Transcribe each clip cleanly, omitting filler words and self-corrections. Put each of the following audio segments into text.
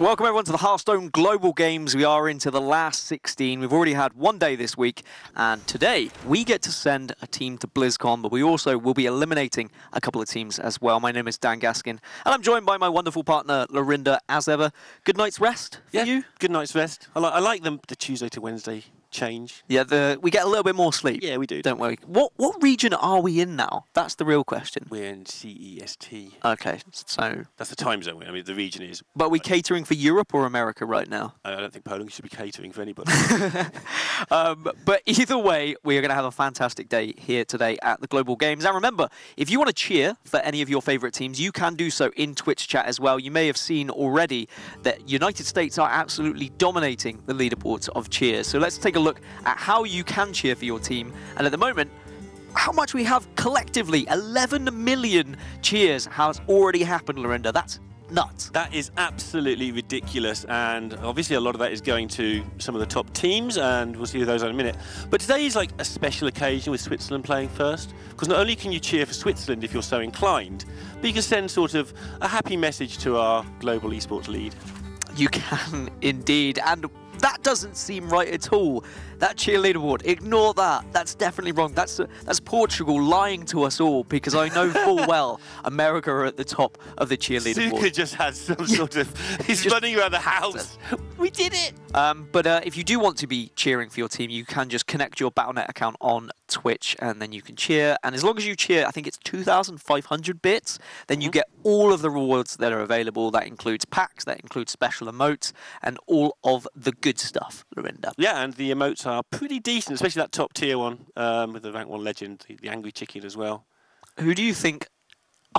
Welcome everyone to the Hearthstone Global Games. We are into the last 16. We've already had one day this week, and today we get to send a team to Blizzcon, but we also will be eliminating a couple of teams as well. My name is Dan Gaskin, and I'm joined by my wonderful partner, Lorinda, as ever. Good night's rest for you? Good night's rest. I like the Tuesday to Wednesday change. Yeah, we get a little bit more sleep. Yeah, we do. Don't worry. What region are we in now? That's the real question. We're in CEST. Okay, so... That's the time zone. I mean, the region is... But are we catering for Europe or America right now? I don't think Poland should be catering for anybody. But either way, we are going to have a fantastic day here today at the Global Games. And remember, if you want to cheer for any of your favourite teams, you can do so in Twitch chat as well. You may have seen already that United States are absolutely dominating the leaderboards of cheers. So let's take a look at how you can cheer for your team. And at the moment, how much we have collectively, 11 million cheers has already happened, Lorinda. That's nuts. That is absolutely ridiculous, and obviously a lot of that is going to some of the top teams, and we'll see those in a minute. But today is like a special occasion with Switzerland playing first, because not only can you cheer for Switzerland if you're so inclined, but you can send sort of a happy message to our global esports lead. You can indeed, and that doesn't seem right at all. That cheerleader award, ignore that. That's definitely wrong. That's Portugal lying to us all, because I know full well America are at the top of the cheerleader award. Suka just has some sort of... He's running around the house. We did it! But if you do want to be cheering for your team, you can just connect your Battle.net account on Twitch, and then you can cheer. And as long as you cheer, I think it's 2,500 bits, then you get all of the rewards that are available. That includes packs, that includes special emotes, and all of the good stuff, Lorinda. Yeah, and the emotes are pretty decent, especially that top tier one with the rank 1 legend, the Angry Chicken as well. Who do you think,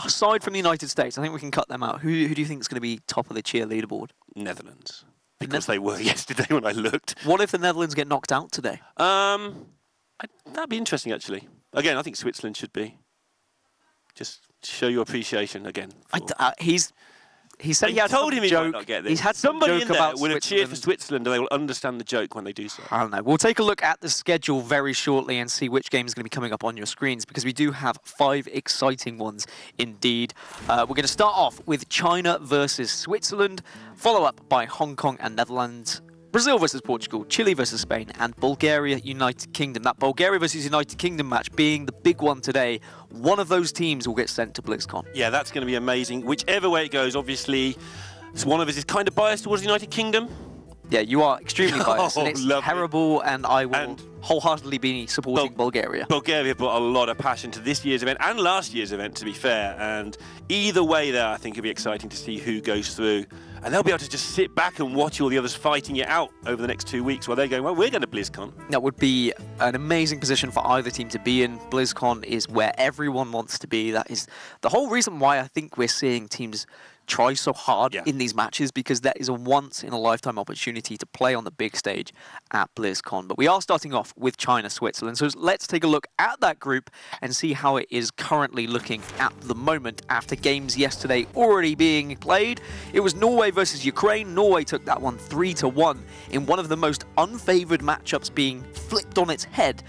aside from the United States, I think we can cut them out, who do you think is going to be top of the cheer leaderboard? Netherlands. Because they were yesterday when I looked. What if the Netherlands get knocked out today? That'd be interesting, actually. Again, I think Switzerland should be. Just show your appreciation again. He said he had told him he joke. might not get this. He's had somebody joke in there about will cheer for Switzerland, and they will understand the joke when they do so. I don't know. We'll take a look at the schedule very shortly and see which game is going to be coming up on your screens, because we do have 5 exciting ones indeed. We're going to start off with China versus Switzerland, follow up by Hong Kong and Netherlands, Brazil versus Portugal, Chile versus Spain, and Bulgaria, United Kingdom. That Bulgaria versus United Kingdom match being the big one today. One of those teams will get sent to Blizzcon. Yeah, that's going to be amazing. Whichever way it goes, obviously, one of us is kind of biased towards the United Kingdom. Yeah, you are extremely biased, and it's lovely. terrible, and I will wholeheartedly be supporting Bulgaria. Bulgaria brought a lot of passion to this year's event and last year's event, to be fair, and either way there, I think it'll be exciting to see who goes through. And they'll be able to just sit back and watch all the others fighting it out over the next 2 weeks while they're going, well, we're going to BlizzCon. That would be an amazing position for either team to be in. BlizzCon is where everyone wants to be. That is the whole reason why I think we're seeing teams try so hard in these matches, because that is a once-in-a-lifetime opportunity to play on the big stage at BlizzCon. But we are starting off with China, Switzerland, so let's take a look at that group and see how it is currently looking at the moment after games yesterday already being played. It was Norway versus Ukraine. Norway took that one 3-1 in one of the most unfavoured matchups being flipped on its head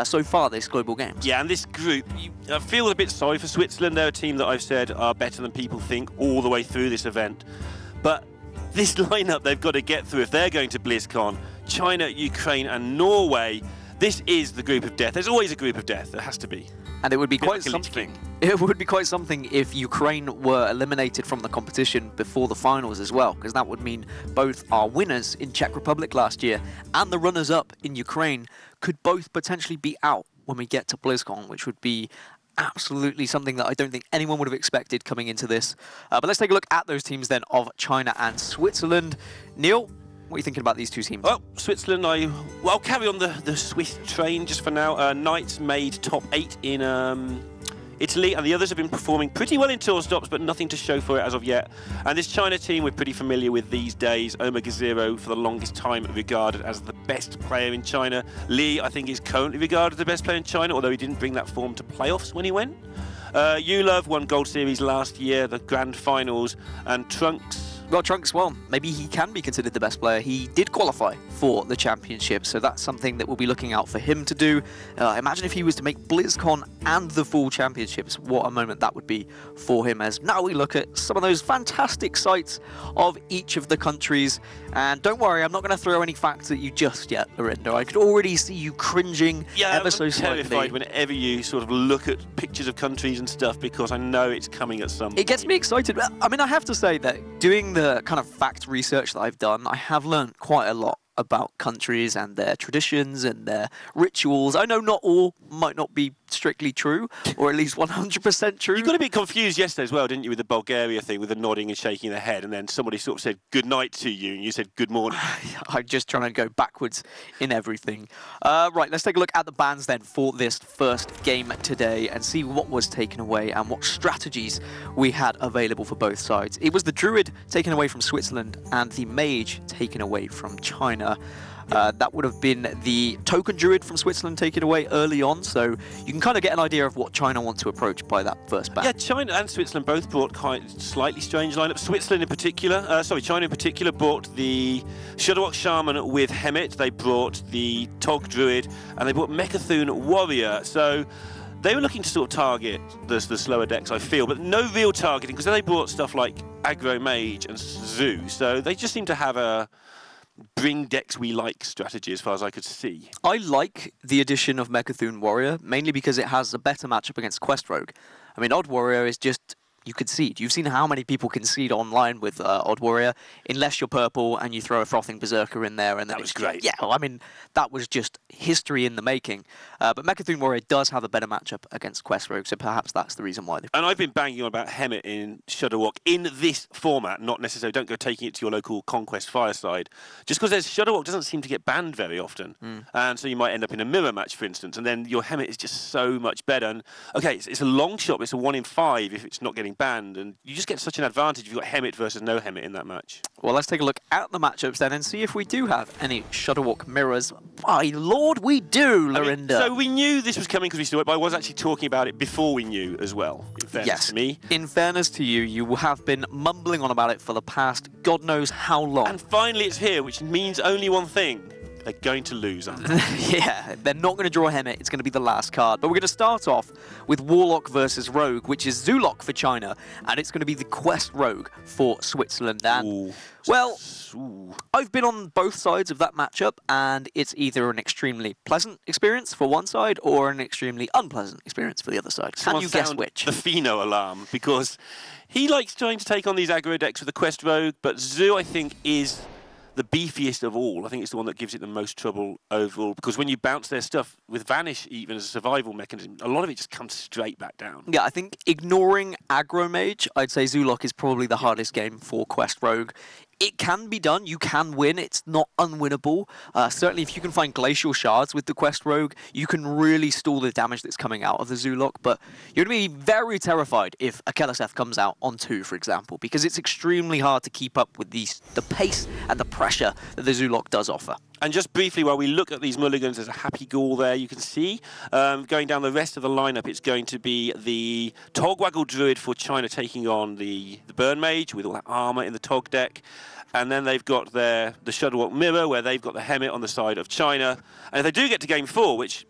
so far this Global Games. Yeah, and this group, I feel a bit sorry for Switzerland. They're a team that I've said are better than people think all the way through this event. But this lineup they've got to get through if they're going to BlizzCon. China, Ukraine and Norway, this is the group of death. There's always a group of death. There has to be. And it would be quite something. It would be quite something if Ukraine were eliminated from the competition before the finals as well, because that would mean both our winners in Czech Republic last year and the runners-up in Ukraine could both potentially be out when we get to BlizzCon, which would be absolutely something that I don't think anyone would have expected coming into this. But let's take a look at those teams then of China and Switzerland. Neil, what are you thinking about these two teams? Well, Switzerland, I'll carry on the Swiss train just for now. Knights made top 8 in Italy, and the others have been performing pretty well in tour stops, but nothing to show for it as of yet. And this China team we're pretty familiar with these days. Omega Zero, for the longest time regarded as the best player in China. Lee, I think, is currently regarded as the best player in China, although he didn't bring that form to playoffs when he went. Yulov won Gold Series last year, the Grand Finals, and Trunks, Well, Trunks, well, maybe he can be considered the best player. He did qualify for the championship, so that's something that we'll be looking out for him to do. Imagine if he was to make BlizzCon and the full championships, what a moment that would be for him, as now we look at some of those fantastic sites of each of the countries. And don't worry, I'm not going to throw any facts at you just yet, Lorinda. I could already see you cringing ever so slightly. I'm terrified whenever you sort of look at pictures of countries and stuff, because I know it's coming at some point. It gets me excited. I mean, I have to say that doing the kind of fact research that I've done, I have learned quite a lot about countries and their traditions and their rituals. I know not all might not be strictly true, or at least 100% true. You got a bit confused yesterday as well, didn't you, with the Bulgaria thing, with the nodding and shaking their head, and then somebody sort of said good night to you, and you said good morning. I'm just trying to go backwards in everything. Right, let's take a look at the bans then for this first game today and see what was taken away and what strategies we had available for both sides. It was the Druid taken away from Switzerland and the Mage taken away from China. That would have been the Token Druid from Switzerland taken away early on, so you can kind of get an idea of what China want to approach by that first ban. Yeah, China and Switzerland both brought kind of slightly strange lineups. Switzerland in particular, China in particular brought the Shudderwock Shaman with Hemet, they brought the Tog Druid, and they brought Mechathune Warrior. So they were looking to sort of target the slower decks, I feel, but no real targeting, because they brought stuff like Aggro Mage and Zoo, so they just seem to have a bring decks we like strategy as far as I could see. I like the addition of Mechathune Warrior, mainly because it has a better matchup against Quest Rogue. I mean, Odd Warrior is just, you concede. You've seen how many people concede online with Odd Warrior, unless you're purple and you throw a Frothing Berserker in there. And then that was great. Yeah, well, I mean, that was just history in the making. But Mechathune Warrior does have a better matchup against Quest Rogue, so perhaps that's the reason why. And I've been banging on about Hemet in Shudderwock in this format, not necessarily, don't go taking it to your local Conquest Fireside, just because Shudderwock doesn't seem to get banned very often. And so you might end up in a mirror match, for instance, and then your Hemet is just so much better. And okay, it's a long shot, but it's a 1 in 5 if it's not getting banned, and you just get such an advantage if you've got Hemet versus no Hemet in that match. Well, let's take a look at the matchups then and see if we do have any Shudderwock mirrors. By Lord, we do, Lorinda. So we knew this was coming because we saw it, but I was actually talking about it before we knew as well, in fairness to me. In fairness to you, you have been mumbling on about it for the past God knows how long. And finally it's here, which means only one thing. They're going to lose, aren't they? Yeah, they're not going to draw Hemet. It's going to be the last card. But we're going to start off with Warlock versus Rogue, which is Zoolock for China, and it's going to be the Quest Rogue for Switzerland. And, well, I've been on both sides of that matchup, and it's either an extremely pleasant experience for one side or an extremely unpleasant experience for the other side. Can you guess which? The Pheno alarm, because he likes trying to take on these aggro decks with the Quest Rogue, but Zoo, I think, is the beefiest of all. I think it's the one that gives it the most trouble overall, because when you bounce their stuff with Vanish, even as a survival mechanism, a lot of it just comes straight back down. Yeah, I think ignoring Aggro Mage, I'd say Zoolock is probably the hardest game for Quest Rogue. It can be done, you can win, it's not unwinnable. Certainly if you can find Glacial Shards with the Quest Rogue, you can really stall the damage that's coming out of the Zoolock, but you're going to be very terrified if a Keleseth comes out on 2, for example, because it's extremely hard to keep up with the pace and the pressure that the Zoolock does offer. And just briefly, while we look at these mulligans, there's a Happy Ghoul there, you can see. Going down the rest of the lineup, it's going to be the Togwaggle Druid for China taking on the Burn Mage with all that armor in the Tog deck. And then they've got the Shudderwock Mirror, where they've got the Hemet on the side of China. And if they do get to game 4, which,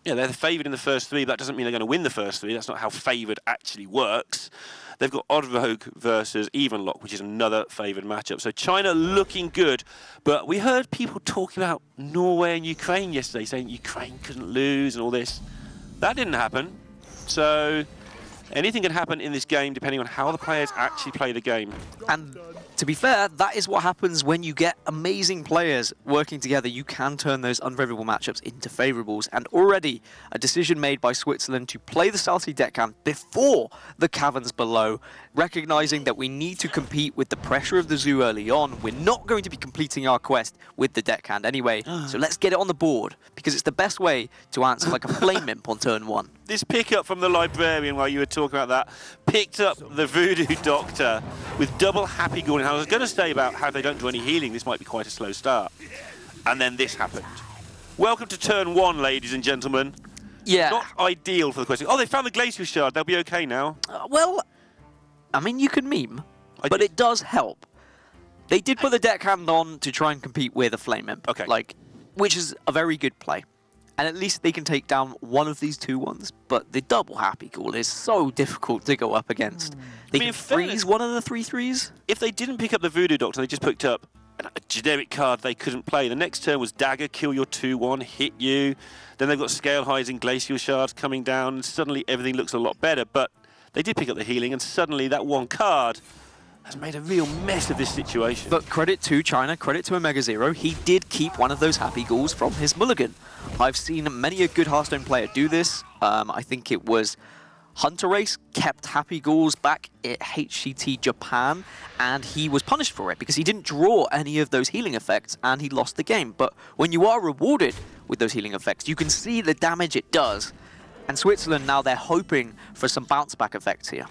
yeah, they're favoured in the first 3, but that doesn't mean they're going to win the first 3. That's not how favoured actually works. They've got Odd Rogue versus Evenlock, which is another favoured matchup. So China looking good, but we heard people talking about Norway and Ukraine yesterday, saying Ukraine couldn't lose and all this. That didn't happen. So anything can happen in this game depending on how the players actually play the game. And to be fair, that is what happens when you get amazing players working together. You can turn those unfavourable matchups into favourables. And already a decision made by Switzerland to play the Salty deckhand before the caverns below, recognising that we need to compete with the pressure of the Zoo early on. We're not going to be completing our quest with the deckhand anyway, so let's get it on the board, because it's the best way to answer like a Flame Imp on turn 1. This pickup from the Librarian, while you were talking about that, picked up the Voodoo Doctor with double Happy Ghoul. I was going to say about how they don't do any healing, this might be quite a slow start. And then this happened. Welcome to turn 1, ladies and gentlemen. Yeah. Not ideal for the question. Oh, they found the Glacial Shard. They'll be okay now. Well, I mean, you can meme, but it does help. They did put the deckhand on to try and compete with a Flame Imp. Okay. Like, which is a very good play. And at least they can take down one of these 2/1s, but the double Happy Ghoul is so difficult to go up against. They can freeze one of the 3/3s. If they didn't pick up the Voodoo Doctor, they just picked up a generic card they couldn't play. The next turn was Dagger, kill your 2/1, hit you. Then they've got Scale Hides and Glacial Shards coming down, and suddenly everything looks a lot better. But they did pick up the healing, and suddenly that one card has made a real mess of this situation. But credit to China, credit to Omega Zero, he did keep one of those Happy Ghouls from his mulligan. I've seen many a good Hearthstone player do this. I think it was Hunter Race kept Happy Ghouls back at HCT Japan, and he was punished for it because he didn't draw any of those healing effects and he lost the game. But when you are rewarded with those healing effects, you can see the damage it does. And Switzerland, now they're hoping for some bounce back effects here.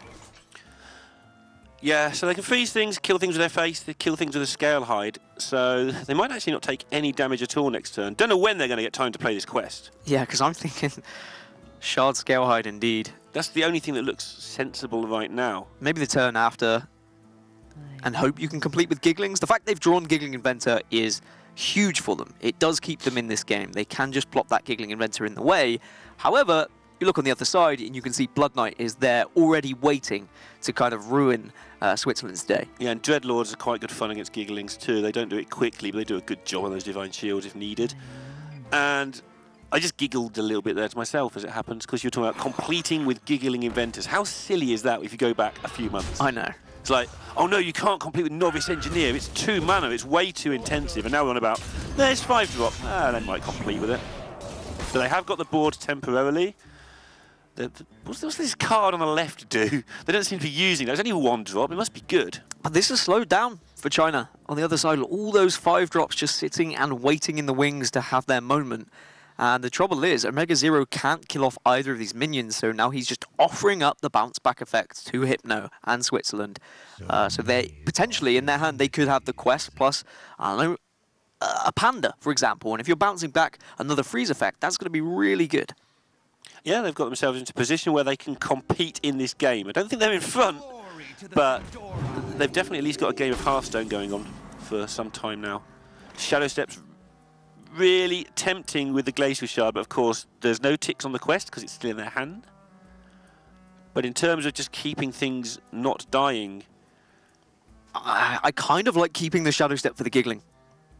Yeah, so they can freeze things, kill things with their face, they kill things with a Scale Hide, so they might actually not take any damage at all next turn. Don't know when they're going to get time to play this quest. Yeah, because I'm thinking Shard Scale Hide indeed. That's the only thing that looks sensible right now. Maybe the turn after, and hope you can complete with Gigglings. The fact they've drawn Giggling Inventor is huge for them. It does keep them in this game. They can just plop that Giggling Inventor in the way. However, you look on the other side and you can see Blood Knight is there already waiting to kind of ruin Switzerland's day. Yeah, and Dreadlords are quite good fun against Gigglings too. They don't do it quickly, but they do a good job on those Divine Shields if needed. And I just giggled a little bit there to myself as it happens, because you're talking about completing with Giggling Inventors. How silly is that if you go back a few months? I know. It's like, oh no, you can't complete with Novice Engineer. It's 2 mana, it's way too intensive. And now we're on about, there's 5-drop. They might complete with it. So they have got the board temporarily. What's this card on the left do? They don't seem to be using that. There's only 1 drop. It must be good. But this has slowed down for China. On the other side, all those 5 drops just sitting and waiting in the wings to have their moment. And the trouble is, Omega Zero can't kill off either of these minions, so now he's just offering up the bounce back effects to Hypno and Switzerland. So they potentially, in their hand, they could have the quest plus, I don't know, a Panda, for example. And if you're bouncing back another freeze effect, that's going to be really good. Yeah, they've got themselves into a position where they can compete in this game. I don't think they're in front, but they've definitely at least got a game of Hearthstone going on for some time now. Shadow Step's really tempting with the Glacial Shard, but of course there's no ticks on the quest because it's still in their hand. But in terms of just keeping things not dying, I kind of like keeping the Shadow Step for the Giggling.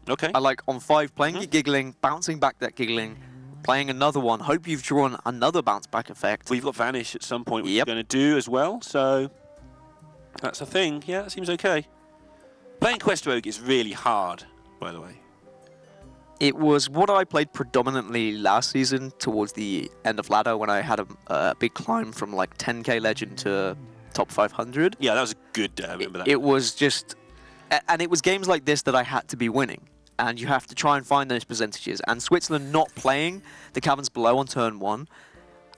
Okay. I like on 5 playing your Giggling, bouncing back that Giggling, playing another one. Hope you've drawn another bounce back effect. We've got Vanish at some point, which you're going to do as well, so that's a thing. Yeah, that seems okay. Playing Quest Rogue is really hard, by the way. It was what I played predominantly last season towards the end of ladder when I had a big climb from like 10k legend to top 500. Yeah, that was a good day, I remember that. It was just, and it was games like this that I had to be winning. And you have to try and find those percentages. And Switzerland not playing the Caverns Below on turn 1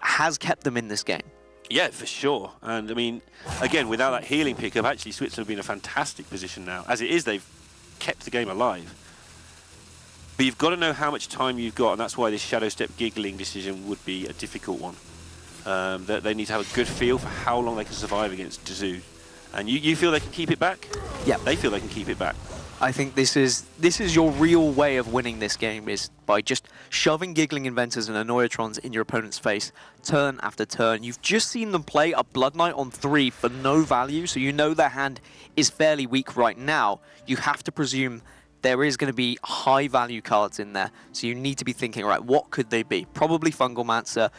has kept them in this game. Yeah, for sure. And I mean, again, without that healing pickup, actually Switzerland have been in a fantastic position now. As it is, they've kept the game alive. But you've got to know how much time you've got, and that's why this Shadow Step Giggling decision would be a difficult one. They need to have a good feel for how long they can survive against Dazoo. And you feel they can keep it back? Yeah. They feel they can keep it back. I think this is your real way of winning this game, is by just shoving Giggling Inventors and Annoyatrons in your opponent's face turn after turn. You've just seen them play a Blood Knight on 3 for no value, so you know their hand is fairly weak right now. You have to presume there is going to be high value cards in there, so you need to be thinking, right, what could they be? Probably Fungalmancer,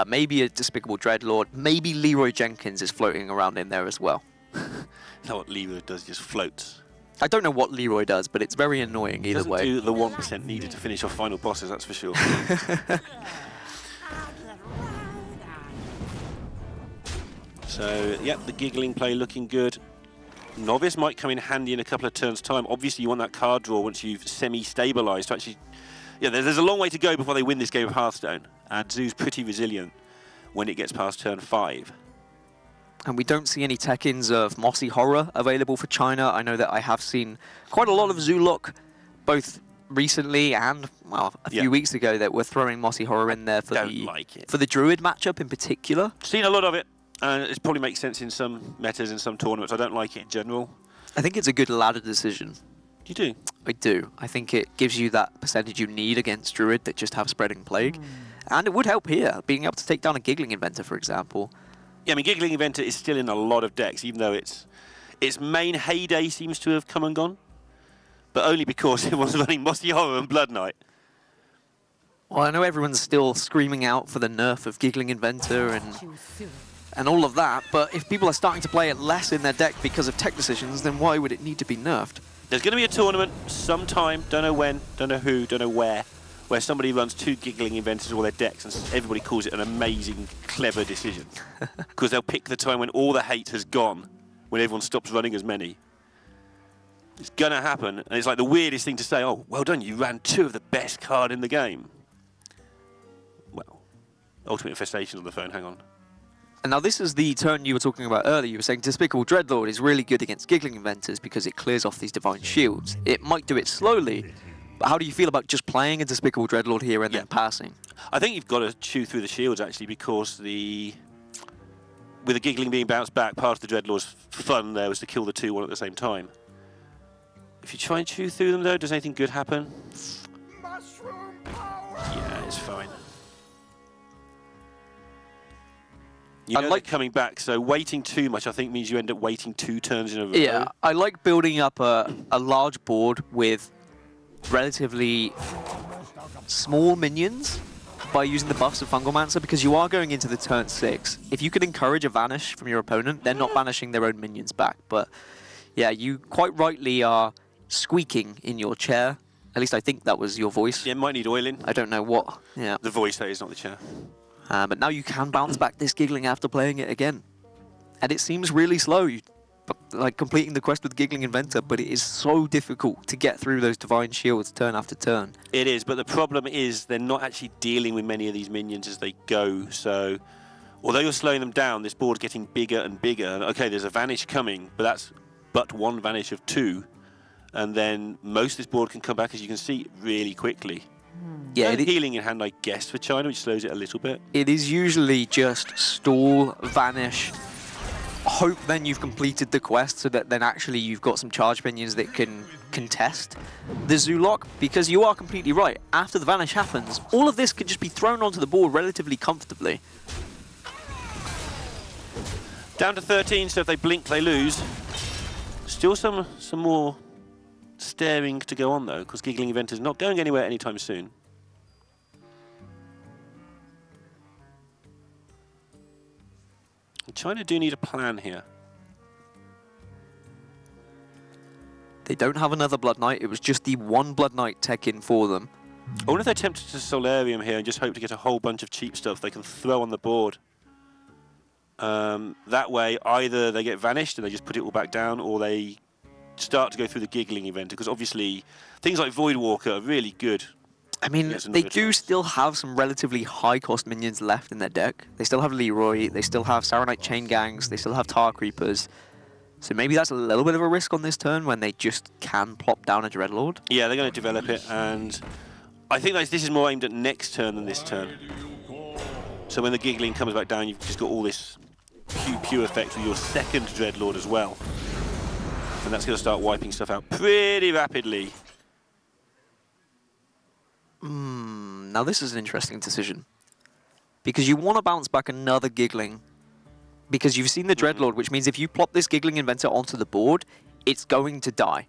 maybe a Despicable Dreadlord, maybe Leroy Jenkins is floating around in there as well. You know what Leroy does, just floats. I don't know what Leroy does, but it's very annoying either way. Doesn't do the 1% needed to finish off final bosses, that's for sure. So, yep, the Giggling play looking good. Novice might come in handy in a couple of turns' time. Obviously, you want that card draw once you've semi-stabilized to actually... Yeah, there's a long way to go before they win this game of Hearthstone. And Zoo's pretty resilient when it gets past turn 5. And we don't see any tech-ins of Mossy Horror available for China. I know that I have seen quite a lot of Zoolock, both recently and, well, a few weeks ago, that were throwing Mossy Horror in there for the Druid matchup in particular. Seen a lot of it. It probably makes sense in some metas, in some tournaments. I don't like it in general. I think it's a good ladder decision. You do? I do. I think it gives you that percentage you need against Druid that just have Spreading Plague. And it would help here, being able to take down a Giggling Inventor, for example. Yeah, I mean, Giggling Inventor is still in a lot of decks, even though its main heyday seems to have come and gone. But only because it was running Mossy Horror and Blood Knight. Well, I know everyone's still screaming out for the nerf of Giggling Inventor and all of that, but if people are starting to play it less in their deck because of tech decisions, then why would it need to be nerfed? There's going to be a tournament sometime, don't know when, don't know who, don't know where somebody runs 2 Giggling Inventors all their decks and everybody calls it an amazing, clever decision. Because they'll pick the time when all the hate has gone, when everyone stops running as many. It's going to happen, and it's like the weirdest thing to say, oh, well done, you ran 2 of the best card in the game. Well, Ultimate Infestation on the phone, hang on. And now this is the turn you were talking about earlier. You were saying Despicable Dreadlord is really good against Giggling Inventors because it clears off these Divine Shields. It might do it slowly, but how do you feel about just playing a Despicable Dreadlord here and then passing? I think you've got to chew through the shields, actually, because with the Giggling being bounced back, part of the Dreadlord's fun there was to kill the 2-1 at the same time. If you try and chew through them, though, does anything good happen? Yeah, it's fine. You know, like coming back, so waiting too much, I think, means you end up waiting 2 turns in a row. Yeah, I like building up a large board with relatively small minions by using the buffs of Fungalmancer, because you are going into the turn 6. If you can encourage a vanish from your opponent, they're not vanishing their own minions back. But yeah, you quite rightly are squeaking in your chair. At least I think that was your voice. Yeah, it might need oiling. I don't know what. Yeah. The voice, that is, not the chair. But now you can bounce back this Giggling after playing it again. And it seems really slow, like completing the quest with Giggling Inventor, but it is so difficult to get through those Divine Shields turn after turn. It is, but the problem is they're not actually dealing with many of these minions as they go, so although you're slowing them down, this board's getting bigger and bigger. Okay, there's a Vanish coming, but that's but 1 Vanish of 2, and then most of this board can come back, as you can see, really quickly. Yeah, healing in hand, I guess, for China, which slows it a little bit. It is usually just stall, vanish, hope then you've completed the quest so that then actually you've got some charge minions that can contest the Zoolock, because you are completely right. After the vanish happens, all of this can just be thrown onto the board relatively comfortably. Down to 13, so if they blink, they lose. Still some more staring to go on, though, because Giggling Inventor's not going anywhere anytime soon. China do need a plan here. They don't have another Blood Knight. It was just the 1 Blood Knight tech in for them. I wonder if they're tempted to Solarium here and just hope to get a whole bunch of cheap stuff they can throw on the board. That way, either they get vanished and they just put it all back down, or they start to go through the Giggling Inventor, because obviously things like Voidwalker are really good. I mean, they do still have some relatively high-cost minions left in their deck. They still have Leroy, they still have Saronite Chain Gangs, they still have Tar Creepers. So maybe that's a little bit of a risk on this turn when they just can plop down a Dreadlord. Yeah, they're going to develop it, and I think this is more aimed at next turn than this turn. So when the Giggling comes back down, you've just got all this pew effect with your second Dreadlord as well. And that's going to start wiping stuff out pretty rapidly. Now this is an interesting decision, because you want to bounce back another Giggling, because you've seen the Dreadlord, which means if you plop this Giggling Inventor onto the board, it's going to die.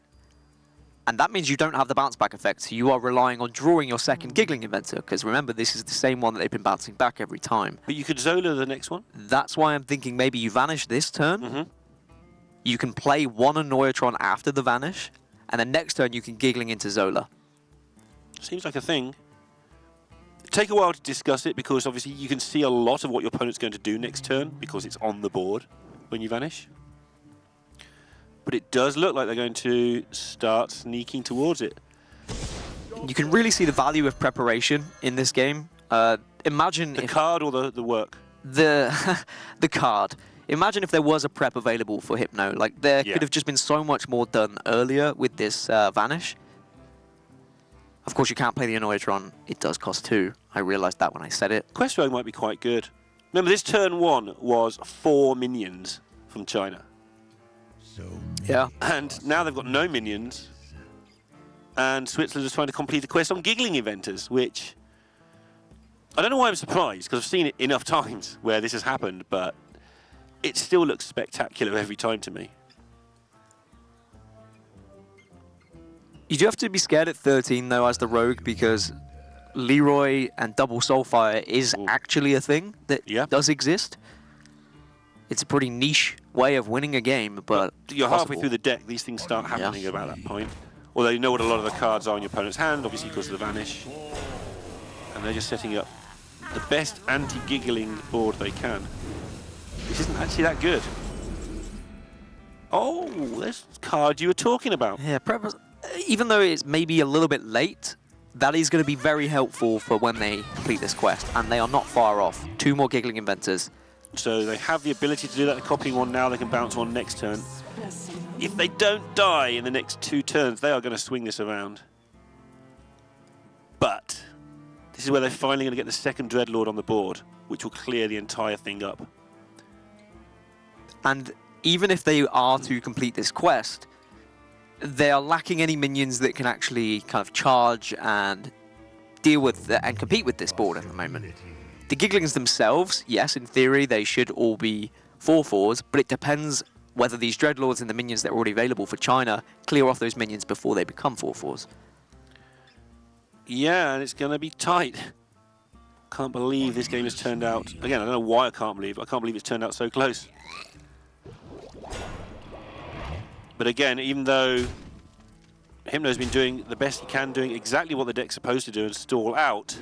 And that means you don't have the bounce back effect, so you are relying on drawing your second Giggling Inventor, because remember, this is the same one that they've been bouncing back every time. But you could Zola the next one? That's why I'm thinking maybe you vanish this turn, you can play 1 Annoyatron after the vanish, and then next turn you can Giggling into Zola. Seems like a thing. Take a while to discuss it, because obviously you can see a lot of what your opponent's going to do next turn, because it's on the board when you vanish. But it does look like they're going to start sneaking towards it. You can really see the value of preparation in this game. Imagine the card or the work? The card. Imagine if there was a prep available for Hypno. Like, there could have just been so much more done earlier with this vanish. Of course, you can't play the Annoyatron. It does cost 2. I realised that when I said it. Quest Rogue might be quite good. Remember, this turn 1 was 4 minions from China. Yeah. And now they've got no minions. And Switzerland is trying to complete the quest on Giggling Inventors, which... I don't know why I'm surprised, because I've seen it enough times where this has happened, but it still looks spectacular every time to me. You do have to be scared at 13, though, as the rogue, because Leroy and double soulfire is actually a thing that does exist. It's a pretty niche way of winning a game, but you're halfway through the deck, these things start happening about that point. Although you know what a lot of the cards are in your opponent's hand, obviously because of the vanish. And they're just setting up the best anti-giggling board they can. Which isn't actually that good. Oh, there's the card you were talking about. Yeah, even though it's maybe a little bit late, that is going to be very helpful for when they complete this quest, and they are not far off. 2 more Giggling Inventors. So they have the ability to do that. They're copying one now, they can bounce one next turn. If they don't die in the next 2 turns, they are going to swing this around. But this is where they're finally going to get the second Dreadlord on the board, which will clear the entire thing up. And even if they are to complete this quest, they are lacking any minions that can actually kind of charge and deal with and compete with this board at the moment. The Gigglings themselves, yes, in theory, they should all be 4/4s, but it depends whether these Dreadlords and the minions that are already available for China clear off those minions before they become 4/4s. Yeah, and it's going to be tight. Can't believe this game has turned out... Again, I don't know why I can't believe it's turned out so close. But again, even though Hypno's been doing the best he can, doing exactly what the deck's supposed to do and stall out,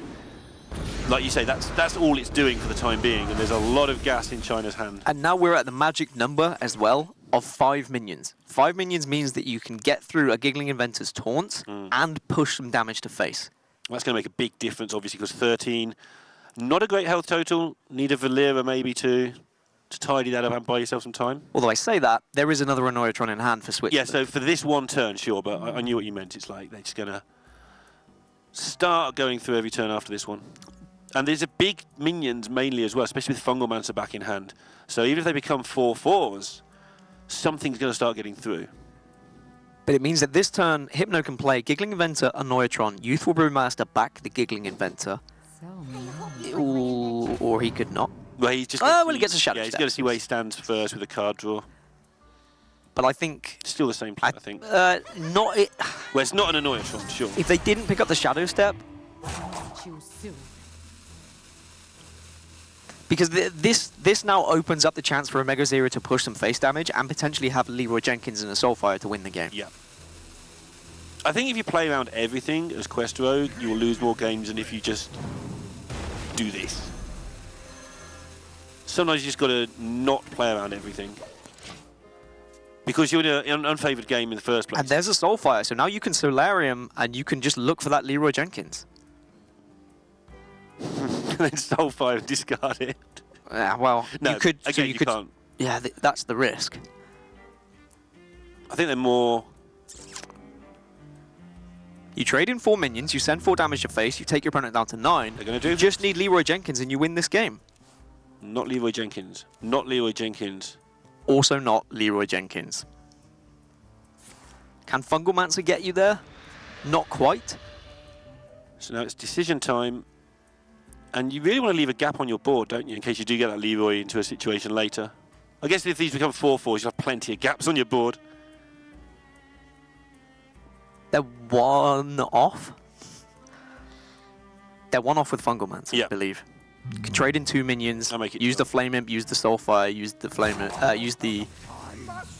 like you say, that's all it's doing for the time being, and there's a lot of gas in China's hand. And now we're at the magic number as well of 5 minions. 5 minions means that you can get through a Giggling Inventor's taunts and push some damage to face. That's going to make a big difference, obviously, because 13, not a great health total. Need a Valera maybe to tidy that up and buy yourself some time. Although I say that, there is another Anoyatron in hand for Switzerland. Yeah, so for this one turn, sure, but I knew what you meant. It's like they're just going to start going through every turn after this one. And there's a big minions mainly as well, especially with Fungalmancer back in hand. So even if they become 4/4s, something's going to start getting through. But it means that this turn, Hypno can play Giggling Inventor, Anoyatron, Youthful Brewmaster back the Giggling Inventor. Ooh, or he could not. Well, he's just well, he gets a shadow. Yeah, he's going to see where he stands first with a card draw. But I think... Still the same play, I think. Not it. Well, it's not an Anoyatron, sure. If they didn't pick up the Shadow Step... Because this now opens up the chance for Omega Zero to push some face damage and potentially have Leroy Jenkins and a Soulfire to win the game. Yeah. I think if you play around everything as Quest Rogue, you will lose more games than if you just do this. Sometimes you just got to not play around everything. Because you're in an unfavoured game in the first place. And there's a Soulfire, so now you can Solarium and you can just look for that Leroy Jenkins. And then Soulfire and discard it. Yeah, well, no, you could. again, so you could, can't. Yeah, that's the risk. I think they're more... You trade in 4 minions, you send 4 damage to face, you take your opponent down to 9. They're going to do... You just need Leroy Jenkins and you win this game. Not Leroy Jenkins. Not Leroy Jenkins. Also not Leroy Jenkins. Can Fungalmancer get you there? Not quite. So now it's decision time. And you really want to leave a gap on your board, don't you, in case you do get that Leroy into a situation later. I guess if these become 4/4s, you'll have plenty of gaps on your board. They're 1 off. They're 1 off with Fungalmancer, I believe. You can trade in 2 minions, use the Flame Imp, use the Soulfire, use the use the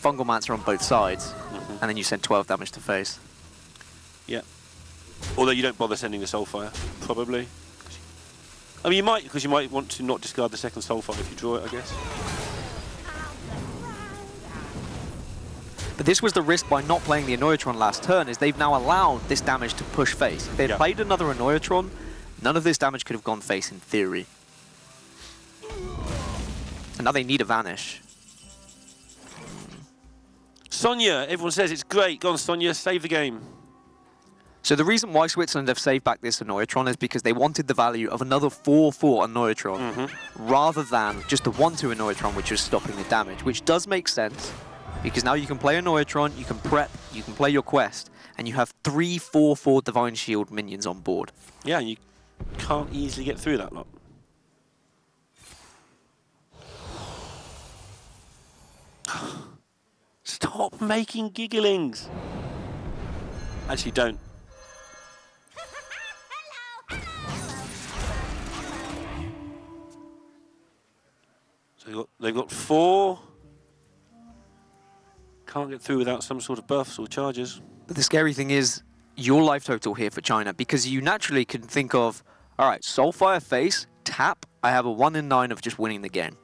Fungalmancer on both sides, and then you send 12 damage to face. Yeah. Although you don't bother sending the Soulfire, probably. I mean, you might, because you might want to not discard the second Soulfire if you draw it, I guess. But this was the risk by not playing the Anoyatron last turn, is they've now allowed this damage to push face. If they had played another Anoyatron, none of this damage could have gone face in theory. And now they need a vanish. Sonya, everyone says it's great. Go on, Sonya, save the game. So the reason why Switzerland have saved back this Anoyatron is because they wanted the value of another 4/4 Anoyatron rather than just the 1/2 Anoyatron, which is stopping the damage, which does make sense. Because now you can play a Neutron, you can prep, you can play your quest, and you have 3 4/4 Divine Shield minions on board. Yeah, you can't easily get through that lot. Stop making gigglings. Actually, don't. So they've got 4. Can't get through without some sort of buffs or charges. But the scary thing is your life total here for China, because you naturally can think of, all right, Soulfire face, tap, I have a 1 in 9 of just winning the game.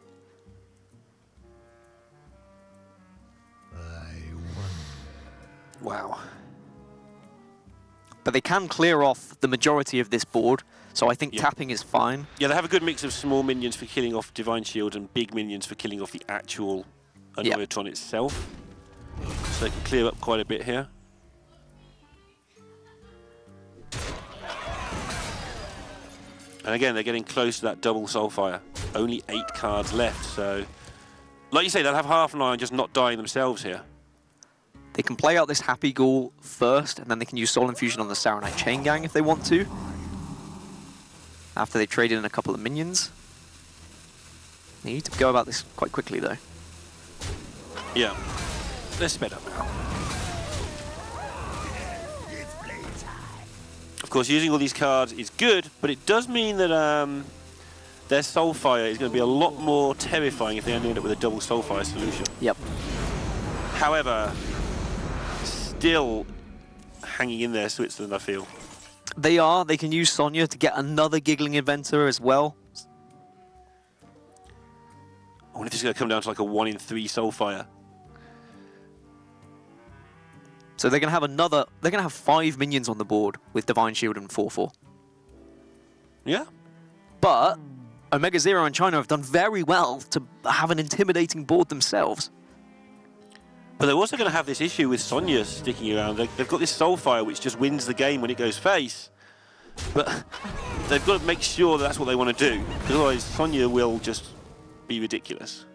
Wow. But they can clear off the majority of this board, so I think tapping is fine. Yeah, they have a good mix of small minions for killing off Divine Shield and big minions for killing off the actual Neutron itself. So they can clear up quite a bit here. And again, they're getting close to that double Soulfire. Only 8 cards left, so... Like you say, they'll have half an eye on just not dying themselves here. They can play out this Happy Ghoul first, and then they can use Soul Infusion on the Saronite Chain Gang if they want to. After they traded in a couple of minions. They need to go about this quite quickly, though. Yeah. They're sped up now. Of course, using all these cards is good, but it does mean that their Soulfire is going to be a lot more terrifying if they only end up with a double Soulfire solution. Yep. However, still hanging in there, Switzerland, I feel. They are. They can use Sonya to get another Giggling Inventor as well. I wonder if it's going to come down to like a 1 in 3 Soulfire. So they're going to have another... They're going to have 5 minions on the board with Divine Shield and 4/4. Yeah. But Omega Zero and China have done very well to have an intimidating board themselves. But they're also going to have this issue with Sonya sticking around. They've got this Soulfire which just wins the game when it goes face. But they've got to make sure that that's what they want to do. Because otherwise Sonya will just be ridiculous.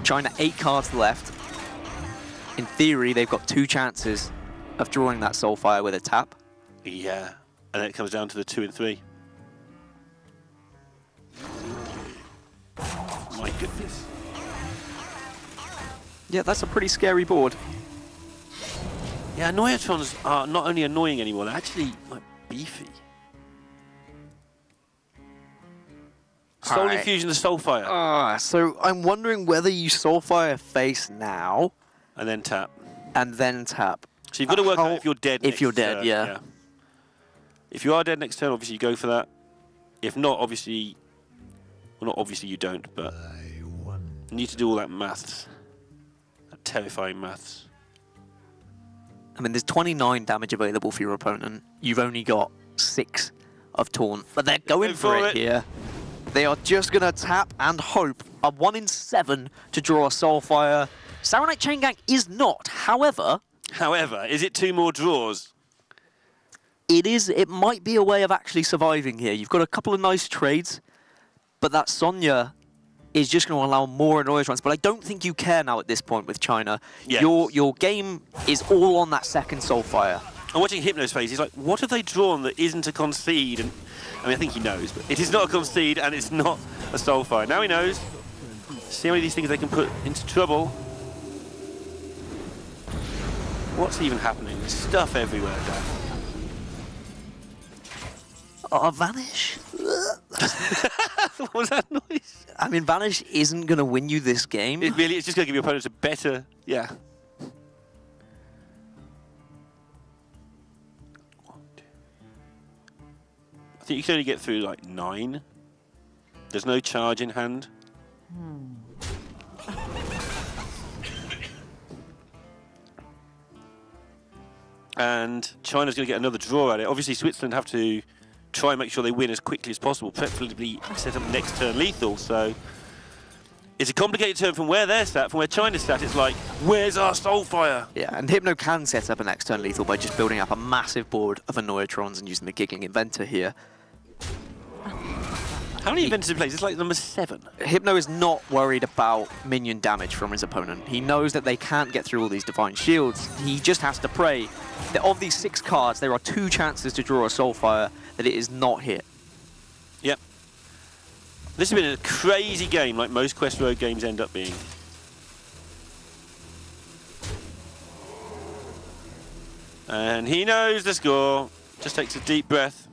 China, 8 cards left. In theory, they've got 2 chances of drawing that Soulfire with a tap. Yeah, and then it comes down to the 2 and 3. My goodness. Yeah, that's a pretty scary board. Yeah, Neutrons are not only annoying anymore, they're actually like beefy. Soul Infusion, the Soulfire. So I'm wondering whether you Soulfire face now. And then tap. And then tap. So you've got to work out if you're dead If you're dead, yeah. If you are dead next turn, obviously you go for that. If not, obviously... Well, not obviously you don't, but... You need to do all that maths. That terrifying maths. I mean, there's 29 damage available for your opponent. You've only got 6 of Taunt. But they're going for it here. They are just going to tap and hope a 1 in 7 to draw a Soulfire. Saronite Chain Gang is not, however... However, is it 2 more draws? It is. It might be a way of actually surviving here. You've got a couple of nice trades, but that Sonya is just going to allow more annoyance runs. But I don't think you care now at this point with China. Yes. Your game is all on that second Soulfire. I'm watching Hypno's face. He's like, what have they drawn that isn't a concede? And I mean, I think he knows, but it is not a concede and it's not a Soulfire. Now he knows. See how many of these things they can put into trouble. What's even happening? There's stuff everywhere, Dan. Oh, Vanish? What was that noise? I mean, Vanish isn't going to win you this game. It really, it's just going to give your opponents a better, yeah. I think you can only get through like 9. There's no charge in hand. And China's going to get another draw at it. Obviously, Switzerland have to try and make sure they win as quickly as possible, preferably set up next turn lethal. So it's a complicated turn from where they're sat. From where China's sat, it's like, where's our Soulfire? Yeah, and Hypno can set up an next turn lethal by just building up a massive board of Annoyatrons and using the Giggling Inventor here. How many inventors in place? It's like number 7. Hypno is not worried about minion damage from his opponent. He knows that they can't get through all these Divine Shields. He just has to pray that of these 6 cards, there are 2 chances to draw a Soulfire that it is not hit. Yep. This has been a crazy game, like most Quest Road games end up being. And he knows the score. Just takes a deep breath.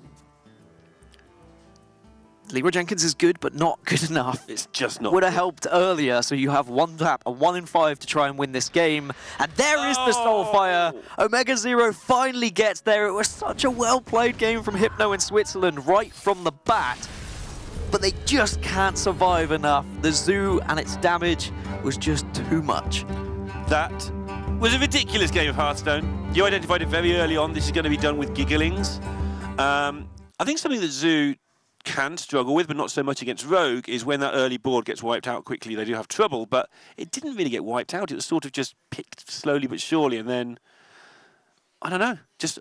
Leroy Jenkins is good, but not good enough. It's just not. Would have helped earlier, so you have one tap, a 1 in 5 to try and win this game. And there is the Soulfire. Omega Zero finally gets there. It was such a well-played game from Hypno in Switzerland right from the bat. But they just can't survive enough. The Zoo and its damage was just too much. That was a ridiculous game of Hearthstone. You identified it very early on. This is going to be done with Gigglings. I think something that Zoo can struggle with, but not so much against Rogue, is when that early board gets wiped out quickly, they do have trouble, but it didn't really get wiped out. It was sort of just picked slowly but surely, and then, I don't know, just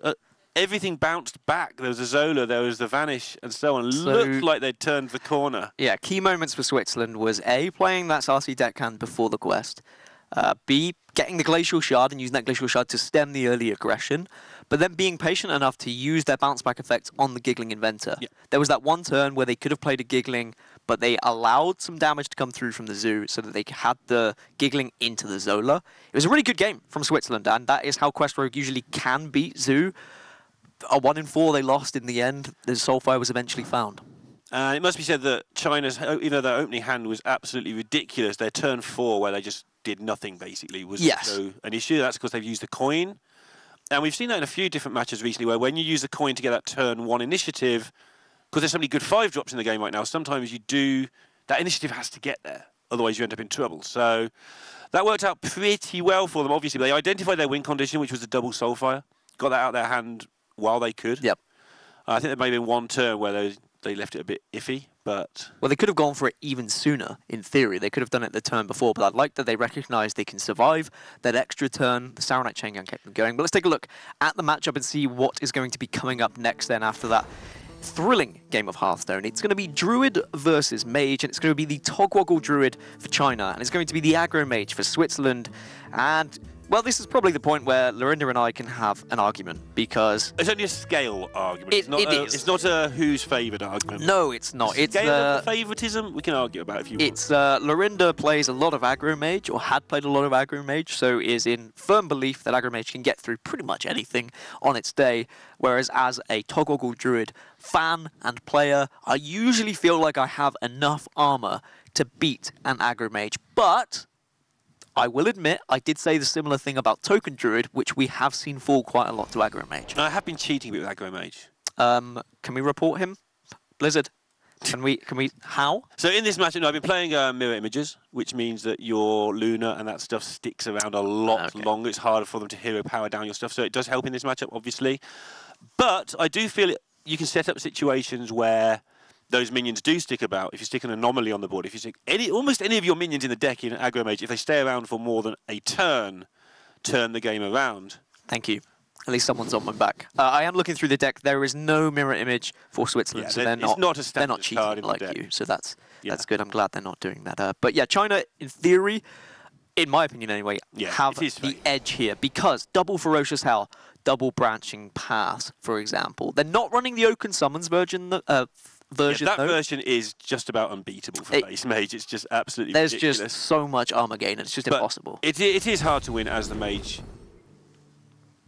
everything bounced back. There was a Zola, there was the Vanish, and so on. Looked like they'd turned the corner. Yeah, key moments for Switzerland was A, playing that Sarsi deckhand before the quest, B, getting the Glacial Shard and using that Glacial Shard to stem the early aggression, but then being patient enough to use their bounce back effect on the Giggling Inventor. Yeah. There was that one turn where they could have played a Giggling, but they allowed some damage to come through from the Zoo so that they had the Giggling into the Zola. It was a really good game from Switzerland, and that is how Quest Rogue usually can beat Zoo. A 1 in 4 they lost in the end. The Soulfire was eventually found. It must be said that China's, even though their opening hand was absolutely ridiculous, their turn 4, where they just did nothing basically, was also an issue. That's because they've used the coin. And we've seen that in a few different matches recently, where when you use the coin to get that turn 1 initiative, because there's so many good 5-drops in the game right now, sometimes you do, that initiative has to get there. Otherwise you end up in trouble. So that worked out pretty well for them, obviously. But they identified their win condition, which was a double Soulfire. Got that out of their hand while they could. Yep. I think there may have been one turn where they left it a bit iffy, but... Well, they could have gone for it even sooner, in theory. They could have done it the turn before, but I like that they recognised they can survive that extra turn. The Saronite Chain Gun kept them going. But let's take a look at the matchup and see what is going to be coming up next then after that thrilling game of Hearthstone. It's going to be Druid versus Mage, and it's going to be the Togwaggle Druid for China, and it's going to be the Aggro Mage for Switzerland, and... Well, this is probably the point where Lorinda and I can have an argument, because... It's only a scale argument. It's not a who's favoured argument. No, it's not. It's scale of favouritism we can argue about if you want. It's Lorinda plays a lot of Aggro Mage, or had played a lot of Aggro Mage, so is in firm belief that Aggro Mage can get through pretty much anything on its day, whereas as a Togwaggle Druid fan and player, I usually feel like I have enough armour to beat an Aggro Mage, but... I will admit, I did say the similar thing about Token Druid, which we have seen fall quite a lot to Aggro Mage. I have been cheating a bit with Aggro Mage. Can we report him? Blizzard, can we, how? So in this matchup, I've been playing mirror images, which means that your Luna and that stuff sticks around a lot longer. It's harder for them to hero power down your stuff, so it does help in this matchup, obviously. But I do feel you can set up situations where those minions do stick about. If you stick an anomaly on the board, if you stick almost any of your minions in the deck in Aggro Mage, if they stay around for more than a turn the game around. Thank you. At least someone's on my back. I am looking through the deck. There is no mirror image for Switzerland, so they're not cheating like you. So that's good. I'm glad they're not doing that. But yeah, China, in theory, in my opinion anyway, have the edge here, because double Ferocious Hell, double Branching Paths, for example. They're not running the Oaken Summons version. That version is just about unbeatable for base Mage. It's just absolutely ridiculous. There's just so much armor gain, and it's just impossible. It is hard to win as the Mage.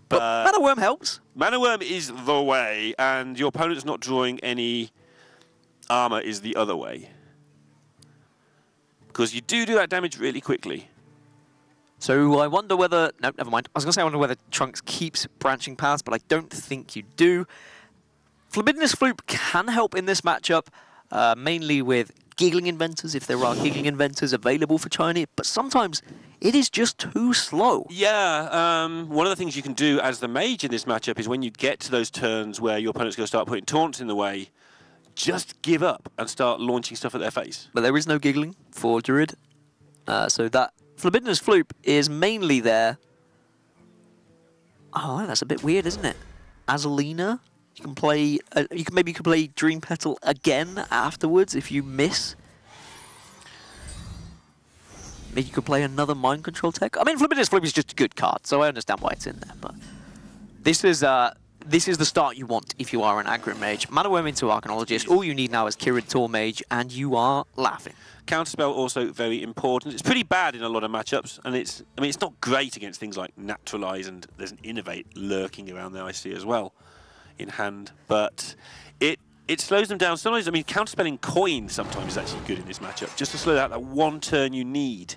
But Mana Worm helps. Mana Worm is the way, and your opponent's not drawing any armor is the other way. Because you do that damage really quickly. So I wonder whether... No, never mind. I was going to say I wonder whether Trunks keeps Branching Paths, but I don't think you do. Flabidinous Floop can help in this matchup, mainly with Giggling Inventors, if there are Giggling Inventors available for China, but sometimes it is just too slow. Yeah, one of the things you can do as the Mage in this matchup is when you get to those turns where your opponent's going to start putting taunts in the way, just give up and start launching stuff at their face. But there is no Giggling for Druid, so that Flabidinous Floop is mainly there. Oh, that's a bit weird, isn't it? Azalina You can play. Maybe you can play Dream Petal again afterwards if you miss. Maybe you could play another Mind Control tech. I mean, Flip is just a good card, so I understand why it's in there. But this is the start you want if you are an Aggro Mage. Mana Worm into Arcanologist. All you need now is Kirin Tor Mage, and you are laughing. Counterspell also very important. It's pretty bad in a lot of matchups, and it's not great against things like Naturalize, and there's an Innovate lurking around there I see as well in hand. But it slows them down. Sometimes, I mean, counterspelling Coin sometimes is actually good in this matchup, just to slow out that one turn you need.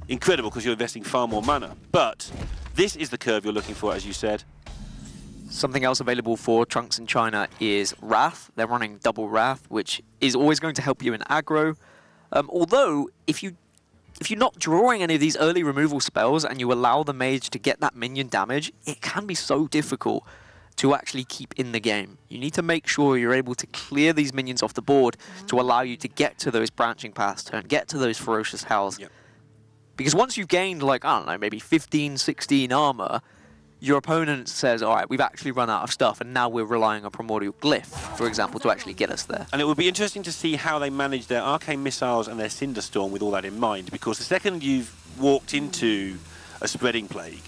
Incredible, because you're investing far more mana. But this is the curve you're looking for, as you said. Something else available for Trunks in China is Wrath. They're running double Wrath, which is always going to help you in aggro. Although, if you're not drawing any of these early removal spells and you allow the mage to get that minion damage, it can be so difficult to actually keep in the game. You need to make sure you're able to clear these minions off the board to allow you to get to those branching paths turn, get to those ferocious howls. Yep. Because once you've gained, like, I don't know, maybe 15, 16 armor, your opponent says, all right, we've actually run out of stuff, and now we're relying on Primordial Glyph, for example, to actually get us there. And it would be interesting to see how they manage their Arcane Missiles and their Cinderstorm with all that in mind, because the second you've walked into a Spreading Plague,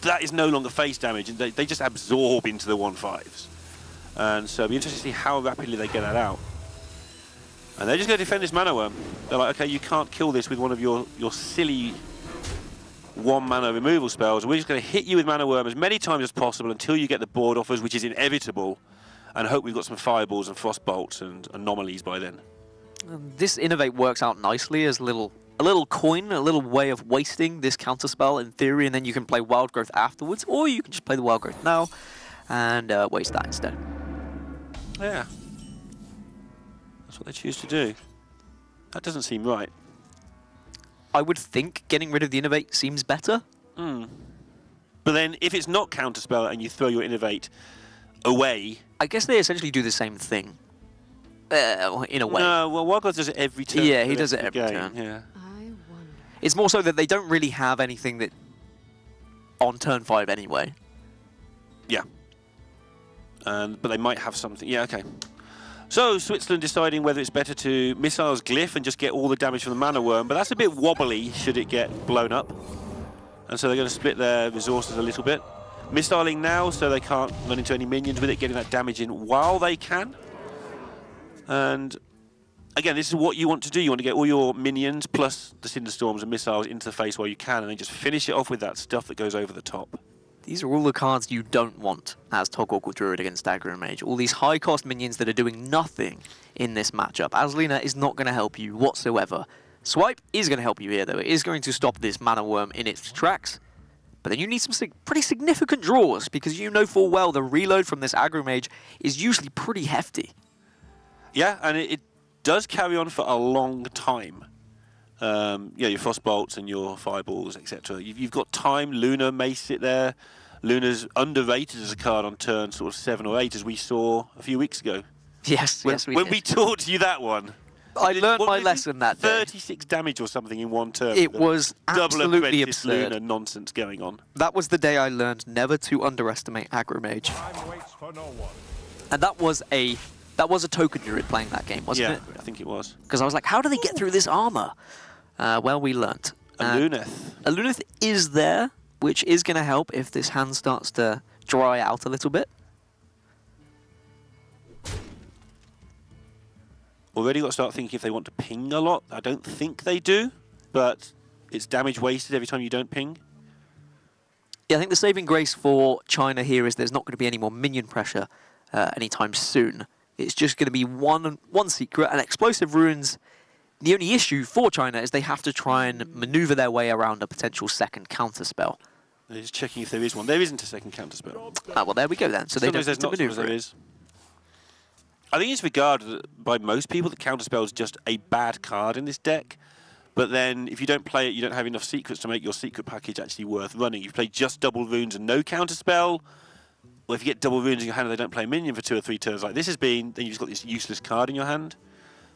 that is no longer face damage, and they just absorb into the 1/5s. And so it'll be interesting to see how rapidly they get that out. And they're just going to defend this Mana Worm. They're like, okay, you can't kill this with one of your silly 1-mana removal spells. We're just going to hit you with Mana Worm as many times as possible until you get the board offers, which is inevitable, and hope we've got some Fireballs and Frostbolts and Anomalies by then. This Innovate works out nicely as a little coin, a little way of wasting this counterspell in theory, and then you can play Wild Growth afterwards, or you can just play the Wild Growth now and waste that instead. Yeah. That's what they choose to do. That doesn't seem right. I would think getting rid of the Innovate seems better. But then if it's not counterspell and you throw your Innovate away... I guess they essentially do the same thing. In a way. No, well, Wild Growth does it every turn. Yeah, he does it every turn. Yeah. It's more so that they don't really have anything that on turn 5 anyway. Yeah. But they might have something. Yeah, okay. So, Switzerland deciding whether it's better to Missiles Glyph and just get all the damage from the Mana Worm, but that's a bit wobbly should it get blown up. And so they're going to split their resources a little bit. Missiling now, so they can't run into any minions with it, getting that damage in while they can. And again, this is what you want to do. You want to get all your minions plus the Cinderstorms and missiles into the face while you can, and then just finish it off with that stuff that goes over the top. These are all the cards you don't want as Togwaggle Druid against Aggro Mage. All these high-cost minions that are doing nothing in this matchup. Azlina is not going to help you whatsoever. Swipe is going to help you here, though. It is going to stop this Mana Worm in its tracks. But then you need some pretty significant draws, because you know full well the reload from this Aggro Mage is usually pretty hefty. Yeah, and it does carry on for a long time. Yeah, your Frostbolts and your Fireballs, etc. You've got time. Luna may sit there. Luna's underrated as a card on turn sort of 7 or 8, as we saw a few weeks ago. Yes, when, yes, we when did. we taught you that one. I learned my lesson that day. 36 damage or something in one turn. It was absolutely double absurd. Luna nonsense going on. That was the day I learned never to underestimate Aggro Mage. And that was a token druid playing that game, wasn't it? Yeah, I think it was. Because I was like, how do they get through this armor? Well, we learnt. A Luneth. A Luneth is there, which is going to help if this hand starts to dry out a little bit. Already got to start thinking if they want to ping a lot. I don't think they do, but it's damage wasted every time you don't ping. Yeah, I think the saving grace for China here is there's not going to be any more minion pressure anytime soon. It's just going to be one secret, and Explosive Ruins. The only issue for China is they have to try and maneuver their way around a potential second counterspell. They're just checking if there is one. There isn't a second counterspell. Ah, well, there we go then. So they don't need to maneuver there is. I think it's regarded by most people that counterspell is just a bad card in this deck. But then, if you don't play it, you don't have enough secrets to make your secret package actually worth running. You've played just double runes and no counterspell. Well, if you get double runes in your hand and they don't play a minion for 2 or 3 turns like this has been, then you've just got this useless card in your hand.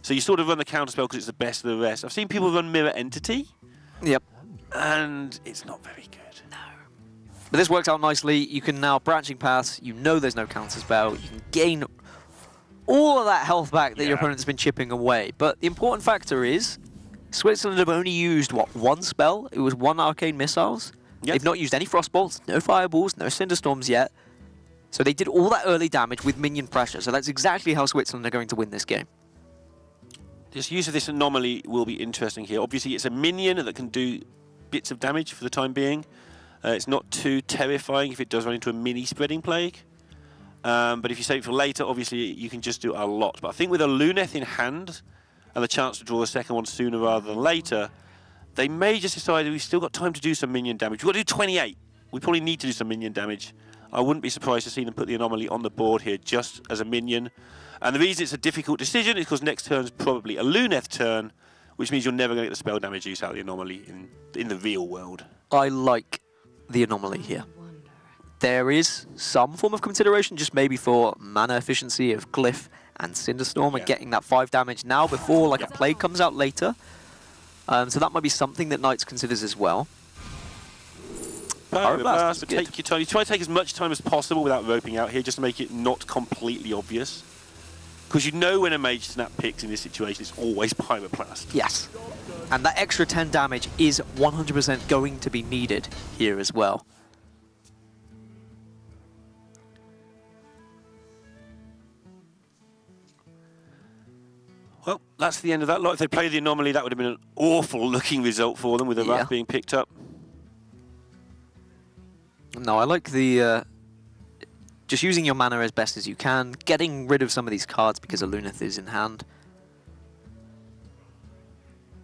So you sort of run the counterspell because it's the best of the rest. I've seen people run Mirror Entity. Yep. And it's not very good. No. But this works out nicely. You can now branching paths. You know there's no counter spell. You can gain all of that health back that your opponent's been chipping away. But the important factor is Switzerland have only used, what, one spell? It was one Arcane Missiles. Yep. They've not used any Frostbolts, no Fireballs, no Cinderstorms yet. So they did all that early damage with minion pressure. So that's exactly how Switzerland are going to win this game. This use of this anomaly will be interesting here. Obviously, it's a minion that can do bits of damage for the time being. It's not too terrifying if it does run into a mini spreading plague. But if you save it for later, obviously you can just do a lot. But I think with a Luneth in hand and the chance to draw a second one sooner rather than later, they may just decide we've still got time to do some minion damage. We've got to do 28. We probably need to do some minion damage. I wouldn't be surprised to see them put the anomaly on the board here just as a minion. And the reason it's a difficult decision is because next turn's probably a Luneth turn, which means you're never going to get the spell damage use out of the anomaly in the real world. I like the anomaly here. There is some form of consideration, just maybe for mana efficiency of Glyph and Cinderstorm and getting that 5 damage now before like a Plague comes out later. So that might be something that Knights considers as well. But take your time. You try to take as much time as possible without roping out here, just to make it not completely obvious. Because you know when a Mage Snap picks in this situation, it's always Pyroblast. Yes. And that extra 10 damage is 100% going to be needed here as well. Well, that's the end of that lot. If they played the anomaly, that would have been an awful looking result for them with the Wrath being picked up. No, I like the just using your mana as best as you can, getting rid of some of these cards because a Luneth is in hand.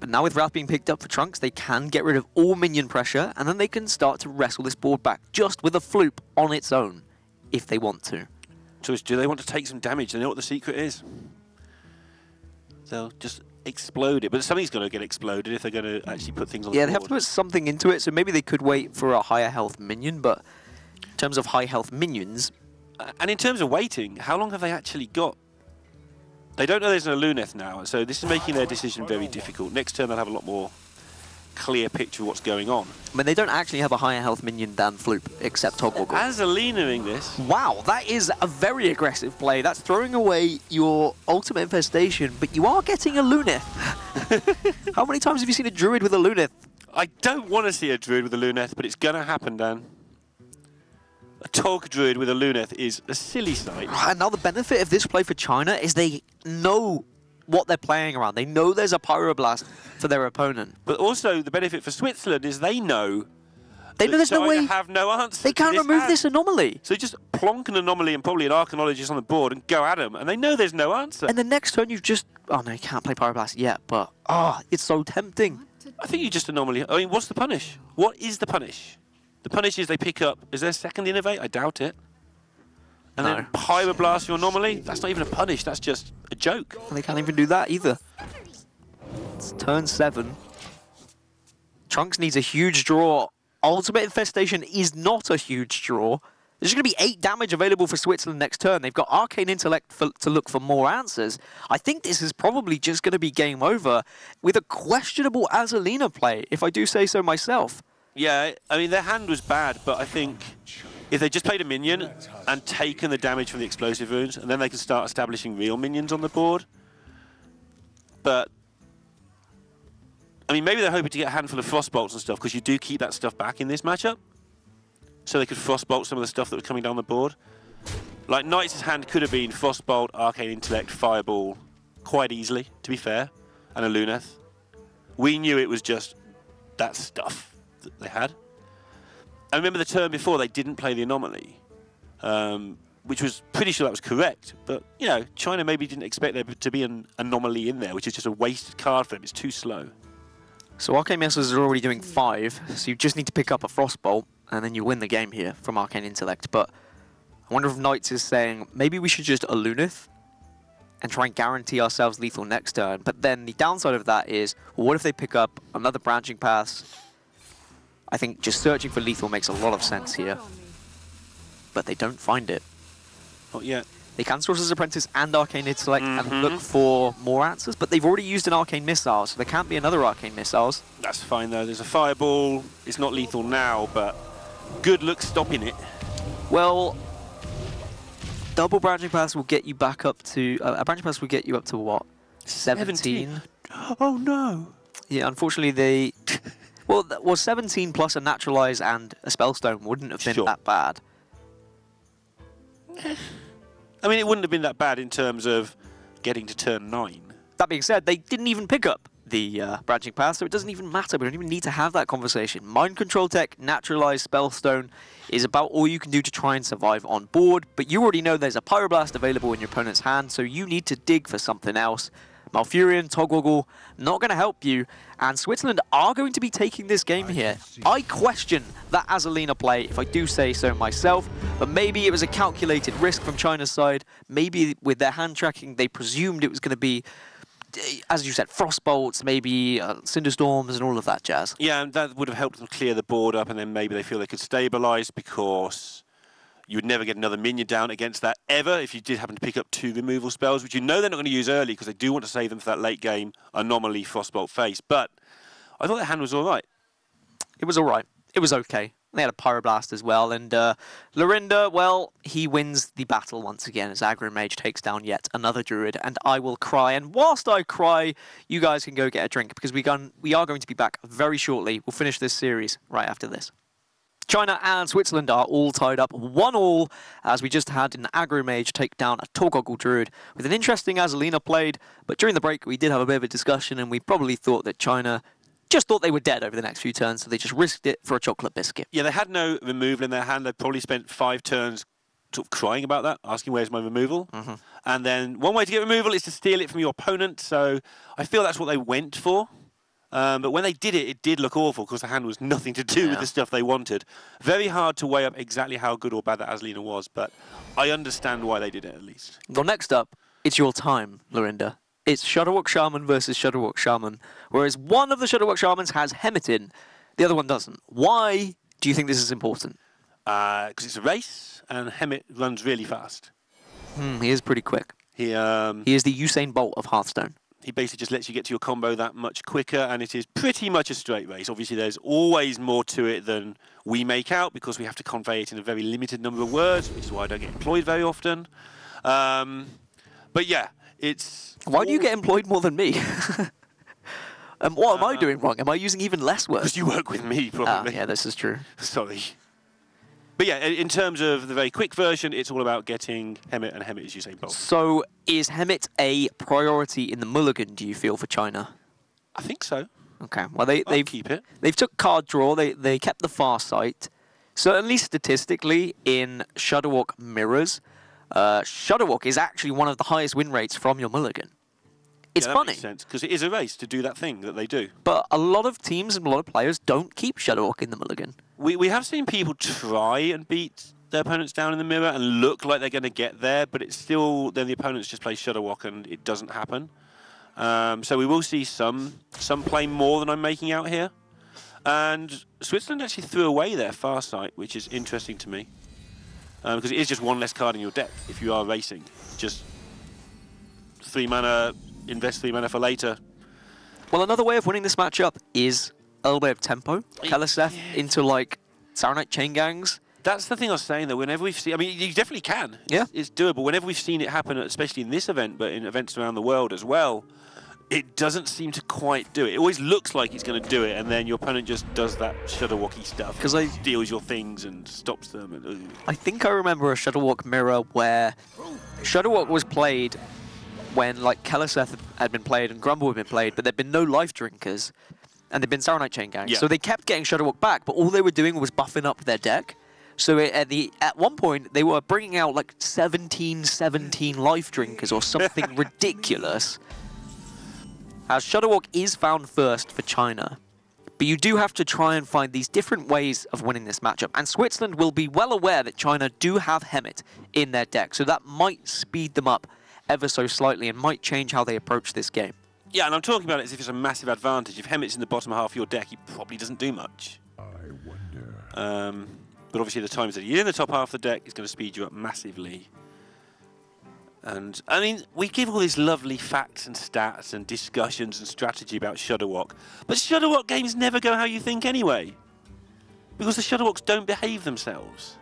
But now with Wrath being picked up for Trunks, they can get rid of all minion pressure, and then they can start to wrestle this board back just with a Floop on its own, if they want to. So do they want to take some damage? They know what the secret is. They'll just explode it, but something's going to get exploded if they're going to actually put things on the board. Yeah, they have to put something into it, so maybe they could wait for a higher health minion, but in terms of high health minions... And in terms of waiting, how long have they actually got? They don't know there's no Luneth now, so this is making their decision very difficult. Next turn they'll have a lot more clear picture of what's going on. I mean, they don't actually have a higher health minion than Floop, except Togwaggle. As Alina-ing this... Wow, that is a very aggressive play. That's throwing away your ultimate infestation, but you are getting a Luneth. How many times have you seen a Druid with a Luneth? I don't want to see a Druid with a Luneth, but it's going to happen, Dan. A Tog Druid with a Luneth is a silly sight. And now the benefit of this play for China is they know what they're playing around. They know there's a Pyroblast for their opponent. But also the benefit for Switzerland is they know there's no way. Have no answer. They can't remove this anomaly. So just plonk an anomaly and probably an Arcanologist on the board and go at them, and they know there's no answer. And the next turn you've just... Oh no, you can't play Pyroblast yet, but... it's so tempting. I think you just anomaly... I mean, what's the punish? What is the punish? The punish is they pick up... Is there a second Innovate? I doubt it. And then Pyroblast your anomaly? That's not even a punish, that's just a joke. And they can't even do that either. It's turn 7. Trunks needs a huge draw. Ultimate Infestation is not a huge draw. There's going to be 8 damage available for Switzerland next turn. They've got Arcane Intellect to look for more answers. I think this is probably just going to be game over with a questionable Azalina play, if I do say so myself. Yeah, I mean, their hand was bad, but I think if they just played a minion and taken the damage from the explosive runes, and then they can start establishing real minions on the board. But, I mean, maybe they're hoping to get a handful of Frostbolts and stuff, because you do keep that stuff back in this matchup. So they could Frostbolt some of the stuff that was coming down the board. Like, Knights' hand could have been Frostbolt, Arcane Intellect, Fireball, quite easily, to be fair, and a Luneth. We knew it was just that stuff that they had. I remember the turn before they didn't play the anomaly, which was pretty sure that was correct. But, you know, China maybe didn't expect there to be an anomaly in there, which is just a wasted card for them. It's too slow. So Arcane Missiles are already doing 5, so you just need to pick up a Frostbolt, and then you win the game here from Arcane Intellect. But I wonder if Knights is saying, maybe we should just a Luneth and try and guarantee ourselves lethal next turn. But then the downside of that is, well, what if they pick up another branching pass? I think just searching for lethal makes a lot of sense here. But they don't find it. Not yet. They can Sorcerer's Apprentice and Arcane Intellect and look for more answers, but they've already used an Arcane Missile, so there can't be another Arcane Missiles. That's fine, though. There's a Fireball. It's not lethal now, but good luck stopping it. Well, double branching paths will get you back up to... a branching path will get you up to what? 17? Oh no. Yeah, unfortunately they... well, 17 plus a naturalize and a spellstone wouldn't have been that bad. I mean, it wouldn't have been that bad in terms of getting to turn 9. That being said, they didn't even pick up the branching path, so it doesn't even matter. We don't even need to have that conversation. Mind control tech, naturalize, spellstone is about all you can do to try and survive on board, but you already know there's a pyroblast available in your opponent's hand, so you need to dig for something else. Malfurion, Togwaggle, not going to help you, and Switzerland are going to be taking this game here. I question that Azalina play, if I do say so myself, but maybe it was a calculated risk from China's side. Maybe with their hand tracking, they presumed it was going to be, as you said, Frostbolts, maybe Cinderstorms and all of that jazz. Yeah, and that would have helped them clear the board up, and then maybe they feel they could stabilize, because you would never get another minion down against that ever if you did happen to pick up 2 removal spells, which you know they're not going to use early because they do want to save them for that late game anomaly Frostbolt face. But I thought their hand was all right. It was all right. It was okay. They had a Pyroblast as well, and Lorinda, well, he wins the battle once again as Aggro Mage takes down yet another Druid, and I will cry. And whilst I cry, you guys can go get a drink, because we are going to be back very shortly. We'll finish this series right after this. China and Switzerland are all tied up 1-1, as we just had an Aggro Mage take down a Togwaggle Druid with an interesting Azalina played, but during the break we did have a bit of a discussion, and we probably thought that China just thought they were dead over the next few turns, so they just risked it for a chocolate biscuit. Yeah, they had no removal in their hand. They probably spent 5 turns sort of crying about that, asking where's my removal. And then one way to get removal is to steal it from your opponent, so I feel that's what they went for. But when they did it, it did look awful because the hand was nothing to do with the stuff they wanted. Very hard to weigh up exactly how good or bad that Azalina was, but I understand why they did it at least. Well, next up, it's your time, Lorinda. It's Shudderwock Shaman versus Shudderwock Shaman, whereas one of the Shudderwock Shamans has Hemet in, the other one doesn't. Why do you think this is important? Because it's a race, and Hemet runs really fast. He is pretty quick. He is the Usain Bolt of Hearthstone. He basically just lets you get to your combo that much quicker, and it is pretty much a straight race. Obviously, there's always more to it than we make out, because we have to convey it in a very limited number of words, which is why I don't get employed very often. But yeah, it's... Why do you get employed more than me? And what am I doing wrong? Am I using even less words? Because you work with me, probably. Yeah, this is true. Sorry. But yeah, in terms of the very quick version, it's all about getting Hemet, and Hemet is Usain Bolt. So is Hemet a priority in the mulligan, do you feel, for China? I think so. Okay. Well, they've keep it. They've took card draw. They kept the far sight. Certainly statistically, in Shudderwock mirrors, Shudderwock is actually one of the highest win rates from your mulligan. It's that funny. Makes sense, because it is a race to do that thing that they do. But a lot of teams and a lot of players don't keep Shudderwock in the mulligan. We have seen people try and beat their opponents down in the mirror and look like they're going to get there, but it's still, then the opponents just play Shudderwock and it doesn't happen. So we will see some play more than I'm making out here. And Switzerland actually threw away their far sight, which is interesting to me. Because it is just 1 less card in your deck if you are racing. Just 3 mana, invest 3 mana for later. Well, another way of winning this matchup is a little bit of tempo. Keleseth into, like, Saronite chain gangs. That's the thing I was saying, though. Whenever we've seen... I mean, you definitely can. Yeah. It's doable. Whenever we've seen it happen, especially in this event, but in events around the world as well, it doesn't seem to quite do it. It always looks like it's going to do it, and then your opponent just does that Shudderwocky stuff. Because steals your things and stops them. And, I think I remember a Shudderwock mirror where Shudderwock was played when, like, Keleseth had been played and Grumble had been played, but there'd been no life drinkers, and there'd been Saronite chain gangs. Yeah. So they kept getting Shudderwock back, but all they were doing was buffing up their deck. So at one point, they were bringing out, like, 17 life drinkers or something ridiculous. As Shudderwock is found first for China, but you do have to try and find these different ways of winning this matchup. And Switzerland will be well aware that China do have Hemet in their deck, so that might speed them up ever so slightly and might change how they approach this game. Yeah, and I'm talking about it as if it's a massive advantage. If Hemet's in the bottom half of your deck, he probably doesn't do much. I wonder. But obviously the times that you're in the top half of the deck is going to speed you up massively. And, I mean, we give all these lovely facts and stats and discussions and strategy about Shudderwock, but Shudderwock games never go how you think anyway. Because the Shudderwocks don't behave themselves.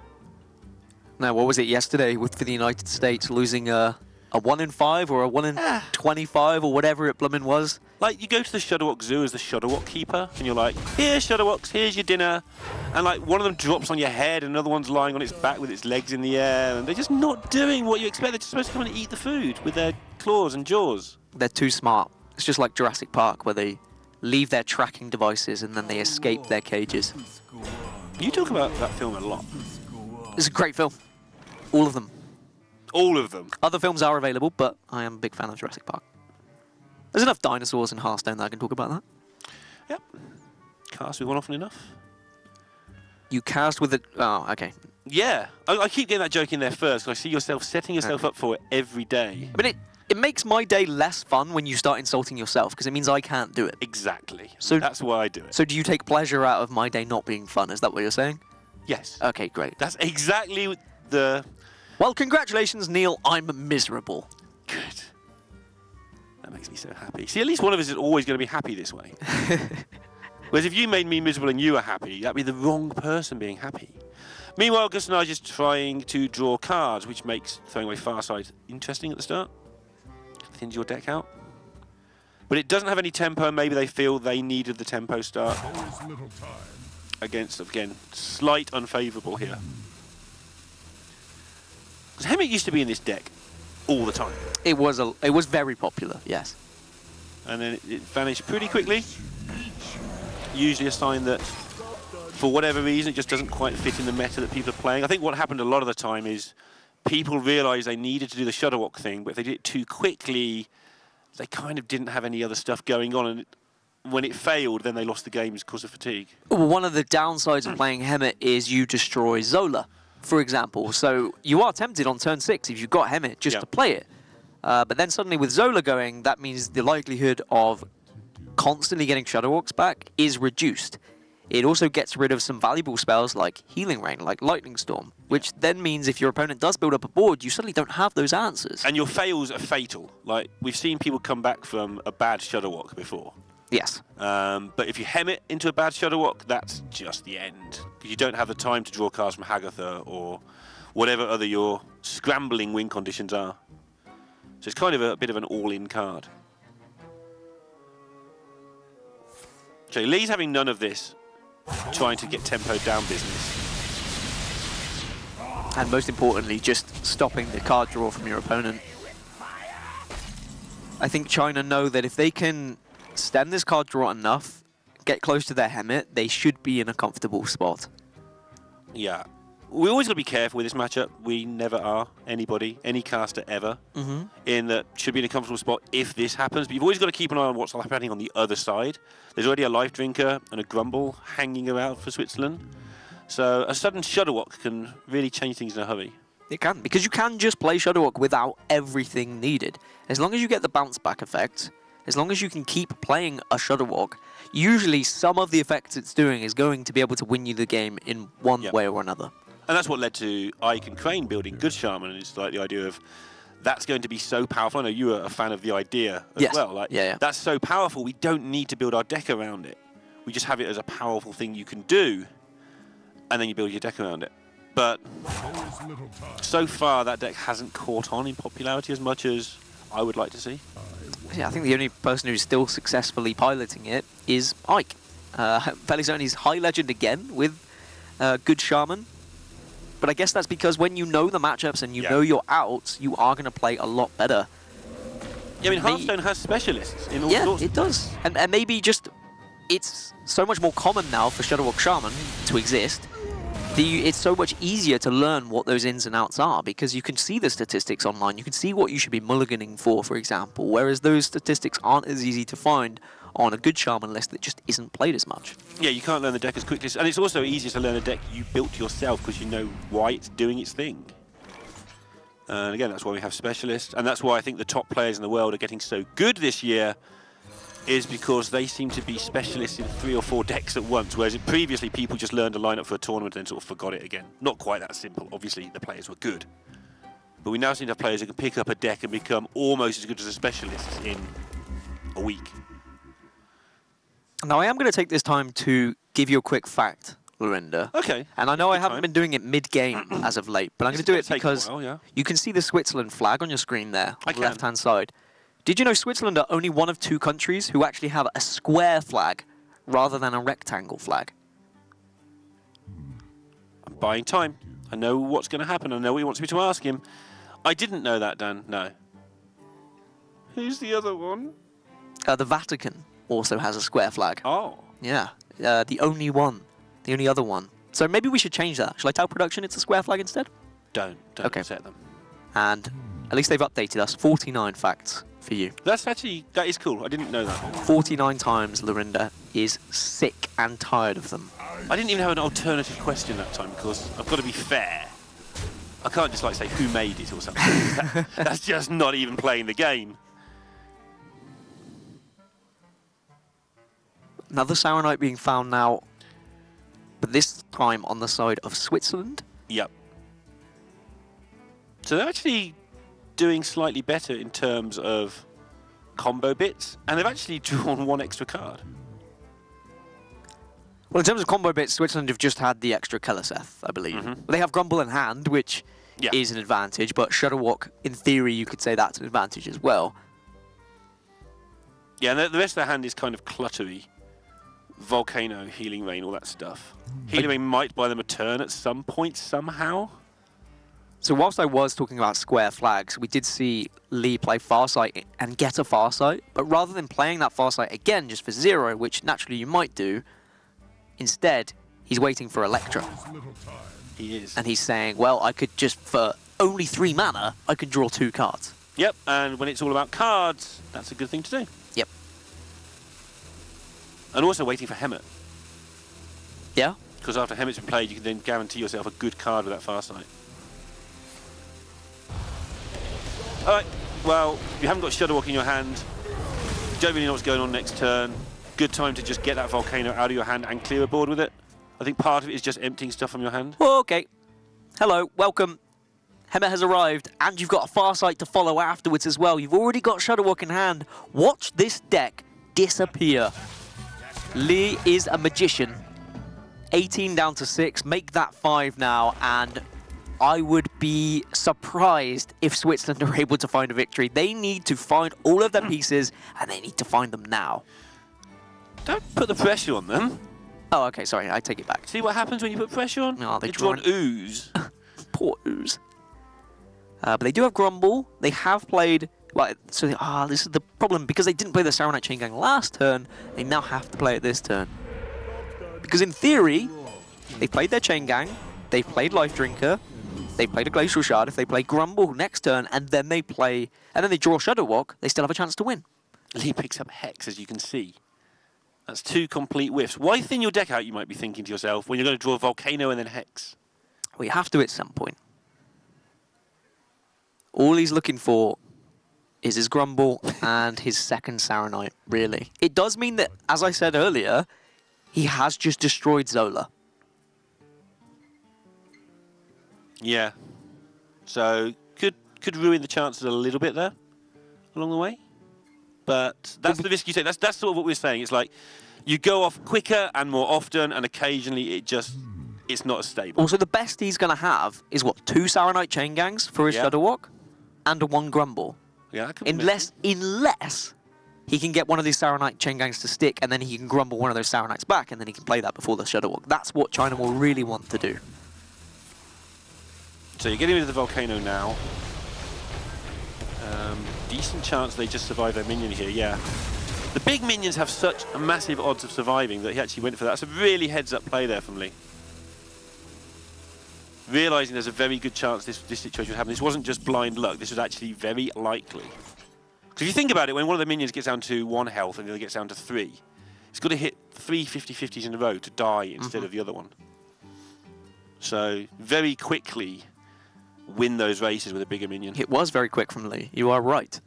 No, what was it yesterday for the United States losing a 1 in 5 or a 1 in 25 or whatever it bloomin' was? Like, you go to the Shudderwock Zoo as the Shudderwock keeper, and you're like, here, Shudderwocks, here's your dinner. And, like, one of them drops on your head, and another one's lying on its back with its legs in the air, and they're just not doing what you expect. They're just supposed to come and eat the food with their claws and jaws. They're too smart. It's just like Jurassic Park, where they leave their tracking devices and then they escape their cages. You talk about that film a lot. It's a great film. All of them. All of them. Other films are available, but I am a big fan of Jurassic Park. There's enough dinosaurs in Hearthstone that I can talk about that. Yep. Cast with one often enough. You cast with it. Oh, okay. Yeah. I keep getting that joke in there first, because I see yourself setting yourself up for it every day. But it makes my day less fun when you start insulting yourself, because it means I can't do it. Exactly. So that's why I do it. So do you take pleasure out of my day not being fun? Is that what you're saying? Yes. Okay, great. That's exactly the... Well, congratulations, Neil. I'm miserable. Good. That makes me so happy. See, at least one of us is always going to be happy this way. Whereas if you made me miserable and you were happy, that'd be the wrong person being happy. Meanwhile, Gus and I are just trying to draw cards, which makes throwing away Farsight interesting at the start. Thins your deck out. But it doesn't have any tempo. Maybe they feel they needed the tempo start. Against, again, slight unfavourable here. Because Hemet used to be in this deck all the time. It was very popular, yes. And then it vanished pretty quickly. Usually a sign that, for whatever reason, it just doesn't quite fit in the meta that people are playing. I think what happened a lot of the time is people realised they needed to do the Shudderwock thing, but if they did it too quickly, they kind of didn't have any other stuff going on. And when it failed, then they lost the games because of fatigue. One of the downsides of playing Hemet is you destroy Zola, for example. So you are tempted on turn 6 if you've got Hemet just to play it. But then suddenly with Zola going, that means the likelihood of constantly getting Shudderwocks back is reduced. It also gets rid of some valuable spells like Healing Rain, like Lightning Storm, which then means if your opponent does build up a board, you suddenly don't have those answers. And your fails are fatal. Like, we've seen people come back from a bad Shudderwock before. Yes. But if you hem it into a bad Shudderwock, that's just the end. You don't have the time to draw cards from Hagatha or whatever other your scrambling win conditions are. So it's kind of a bit of an all-in card. So Lee's having none of this, trying to get tempo down business. And most importantly, just stopping the card draw from your opponent. I think China know that if they can stem this card draw enough, get close to their Hemet, they should be in a comfortable spot. Yeah. We always got to be careful with this matchup. We never are, anybody, any caster ever, in that should be in a comfortable spot if this happens. But you've always got to keep an eye on what's happening on the other side. There's already a Life Drinker and a Grumble hanging around for Switzerland. So a sudden Shudderwock can really change things in a hurry. It can, because you can just play Shudderwock without everything needed. As long as you get the bounce back effect, as long as you can keep playing a Shudderwock, usually some of the effects it's doing is going to be able to win you the game in one way or another. And that's what led to Ike and Crane building Good Shaman, and it's like the idea of that's going to be so powerful. I know you were a fan of the idea as well. Like, that's so powerful, we don't need to build our deck around it. We just have it as a powerful thing you can do, and then you build your deck around it. But so far, that deck hasn't caught on in popularity as much as I would like to see. Yeah, I think the only person who's still successfully piloting it is Ike. Felizoni's High Legend again with Good Shaman. But I guess that's because when you know the matchups and you know your outs, you are going to play a lot better. Yeah, I mean, Hearthstone has specialists in all sorts. Yeah, it does. And maybe just it's so much more common now for Shudderwock Shaman to exist. It's so much easier to learn what those ins and outs are because you can see the statistics online. You can see what you should be mulliganing for example, whereas those statistics aren't as easy to find on a Good Shaman list that just isn't played as much. Yeah, you can't learn the deck as quickly. And it's also easier to learn a deck you built yourself because you know why it's doing its thing. And again, that's why we have specialists. And that's why I think the top players in the world are getting so good this year is because they seem to be specialists in 3 or 4 decks at once, whereas previously people just learned a lineup for a tournament and then sort of forgot it again. Not quite that simple. Obviously, the players were good. But we now seem to have players who can pick up a deck and become almost as good as a specialist in a week. Now, I am going to take this time to give you a quick fact Lorinda. Okay. And I know I haven't been doing it mid-game as of late, but I'm going to do it because you can see the Switzerland flag on your screen there, on the left-hand side. Did you know Switzerland are only one of 2 countries who actually have a square flag rather than a rectangle flag? I'm buying time. I know what's going to happen. I know what he wants me to ask him. I didn't know that, Dan. No. Who's the other one? The Vatican also has a square flag. Oh. Yeah. The only one. The only other one. So maybe we should change that. Shall I tell production it's a square flag instead? Don't upset them. And at least they've updated us. 49 facts for you. That is cool. I didn't know that. 49 times Lorinda is sick and tired of them. I didn't even have an alternative question that time because I've got to be fair. I can't just like say who made it or something. That's just not even playing the game. Another Sauronite being found now, but this time on the side of Switzerland. Yep. So they're actually doing slightly better in terms of combo bits, and they've actually drawn 1 extra card. Well, in terms of combo bits, Switzerland have just had the extra Keleseth, I believe. But they have Grumble in hand, which is an advantage, but Shudderwock, in theory, you could say that's an advantage as well. Yeah, and the rest of their hand is kind of cluttery. Volcano, Healing Rain, all that stuff. Healing Rain might buy them a turn at some point somehow. So whilst I was talking about square flags, we did see Lee play Farsight and get a Farsight, but rather than playing that Farsight again just for 0, which naturally you might do, instead he's waiting for Electra. He is. And he's saying, well, I could just, for only 3 mana, I could draw 2 cards. Yep, and when it's all about cards, that's a good thing to do. Yep. And also waiting for Hemet. Yeah? Because after Hemet's been played, you can then guarantee yourself a good card with that Farsight. Alright, well, you haven't got Shudderwock in your hand. You don't really know what's going on next turn. Good time to just get that Volcano out of your hand and clear a board with it. I think part of it is just emptying stuff from your hand. Oh, okay. Hello, welcome. Hemet has arrived, and you've got a Farsight to follow afterwards as well. You've already got Shudderwock in hand. Watch this deck disappear. Lee is a magician. 18 down to 6. Make that 5 now, and I would be surprised if Switzerland are able to find a victory. They need to find all of their pieces, and they need to find them now. Don't put the pressure on them. Oh, okay, sorry, I take it back. See what happens when you put pressure on? Oh, they draw an ooze. Poor ooze. But they do have Grumble. They have played... Well, so this is the problem. Because they didn't play the Sauronite Chain Gang last turn, they now have to play it this turn. Because in theory, they played their Chain Gang, they played Life Drinker, they played a Glacial Shard. If they play Grumble next turn, and then they play... And then they draw Shudderwock, they still have a chance to win. Lee picks up Hex, as you can see. That's 2 complete whiffs. Why thin your deck out, you might be thinking to yourself, when you're going to draw Volcano and then Hex? Well, you have to at some point. All he's looking for is his Grumble and his second Sauronite, really. It does mean that, as I said earlier, he has just destroyed Zola. Yeah. So, could ruin the chances a little bit there, along the way. But that's the risk you take. That's sort of what we're saying. It's like, you go off quicker and more often, and occasionally it's not as stable. Also, the best he's going to have is, what, 2 Sauronite Chain Gangs for his Shudderwock? And a 1 Grumble. Yeah, that could be unless he can get one of these Sauronite Chain Gangs to stick, and then he can Grumble one of those Sauronites back, and then he can play that before the Shudderwock. That's what China will really want to do. So you're getting rid of the Volcano now. Decent chance they just survive their minion here, yeah. The big minions have such a massive odds of surviving that he actually went for that. That's a really heads-up play there from Lee. Realising there's a very good chance this situation would happen. This wasn't just blind luck, this was actually very likely. Because if you think about it, when one of the minions gets down to 1 health and the other gets down to 3, it's got to hit 3 50-50s in a row to die instead of the other one. So, very quickly win those races with a bigger minion. It was very quick from Lee, you are right.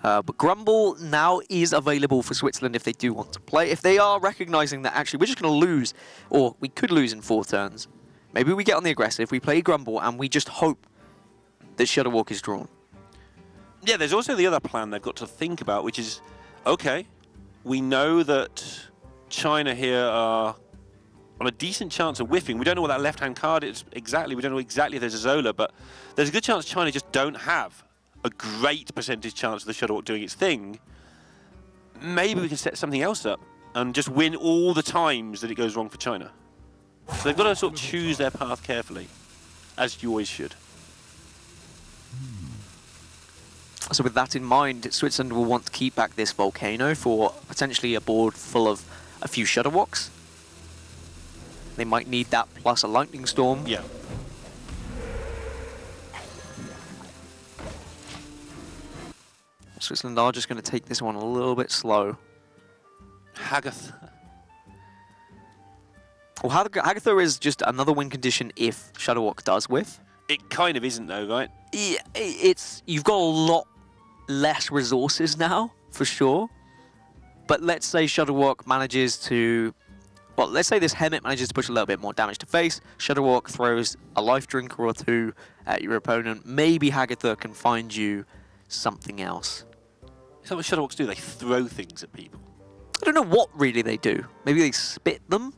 But Grumble now is available for Switzerland if they do want to play. If they are recognising that actually we're just going to lose, or we could lose in 4 turns, maybe we get on the aggressive, we play Grumble, and we just hope that Shudderwock is drawn. Yeah, there's also the other plan they've got to think about, which is, okay, we know that China here are on a decent chance of whiffing. We don't know what that left-hand card is exactly. We don't know exactly if there's a Zola, but there's a good chance China just don't have a great percentage chance of the Shudderwock doing its thing. Maybe we can set something else up and just win all the times that it goes wrong for China. So they've got to sort of choose their path carefully, as you always should. So with that in mind, Switzerland will want to keep back this volcano for potentially a board full of a few Shudderwocks. They might need that plus a lightning storm. Yeah. Switzerland are just going to take this one a little bit slow. Hagath. Well, Hagatha is just another win condition if Shudderwock does whiff. It kind of isn't though, right? Yeah, you've got a lot less resources now, for sure. But let's say Shudderwock manages to... Well, let's say this Hemet manages to push a little bit more damage to face. Shudderwock throws a life drinker or two at your opponent. Maybe Hagatha can find you something else. Is that what Shudderwocks do? They throw things at people. I don't know what really they do. Maybe they spit them?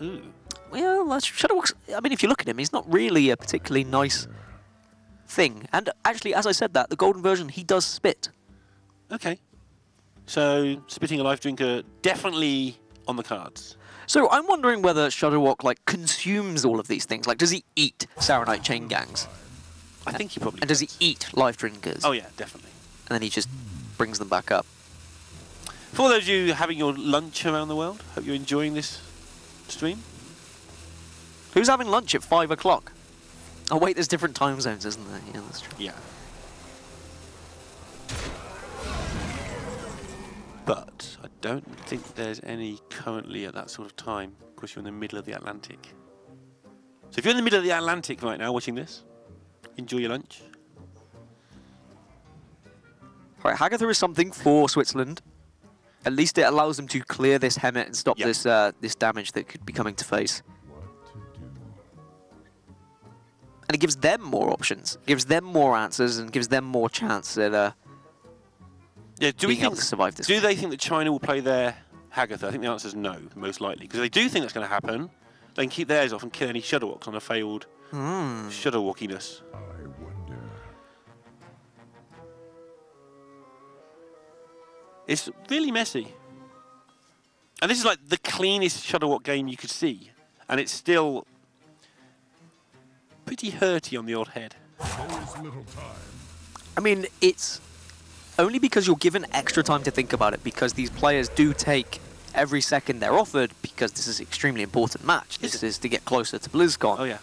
Ooh. Well, Shudderwock's... I mean, if you look at him, he's not really a particularly nice thing. And actually, as I said that, the golden version, he does spit. Okay. So, spitting a life drinker, definitely on the cards. So I'm wondering whether Shudderwock, like, consumes all of these things. Like, does he eat Saronite chain gangs? I think he probably And does he eat life drinkers? Oh yeah, definitely. And then he just brings them back up. For those of you having your lunch around the world, hope you're enjoying this stream. Who's having lunch at 5 o'clock? Oh wait, there's different time zones, isn't there? Yeah, that's true. Yeah. But I don't think there's any currently at that sort of time. Of course, you're in the middle of the Atlantic. So if you're in the middle of the Atlantic right now watching this, enjoy your lunch. Right, Hagatha is something for Switzerland. At least it allows them to clear this Hemet and stop this this damage that could be coming to face. And it gives them more options, gives them more answers, and gives them more chance at being able to survive this. Do they think that China will play their Hagatha? I think the answer is no, most likely. Because if they do think that's going to happen, they can keep theirs off and kill any Shudderwocks on a failed Shudderwockiness. I wonder. It's really messy. And this is like the cleanest Shudderwock game you could see. And it's still pretty hurty on the odd head. I mean, it's only because you're given extra time to think about it, because these players do take every second they're offered, because this is an extremely important match. This is to get closer to Blizzcon. Oh, yeah.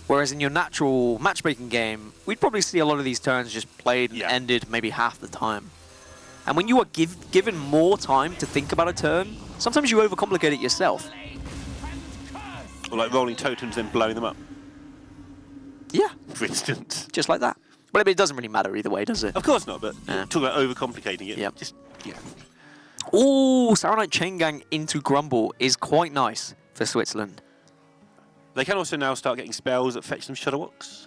Whereas in your natural matchmaking game, we'd probably see a lot of these turns just played and ended maybe half the time. And when you are given more time to think about a turn, sometimes you overcomplicate it yourself. Or like rolling totems then blowing them up. Yeah. For instance. Just like that. But I mean, it doesn't really matter either way, does it? Of course not, but talk about overcomplicating it. Yep. Just, Ooh, Saronite Chain Gang into Grumble is quite nice for Switzerland. They can also now start getting spells that fetch them Shudderwocks.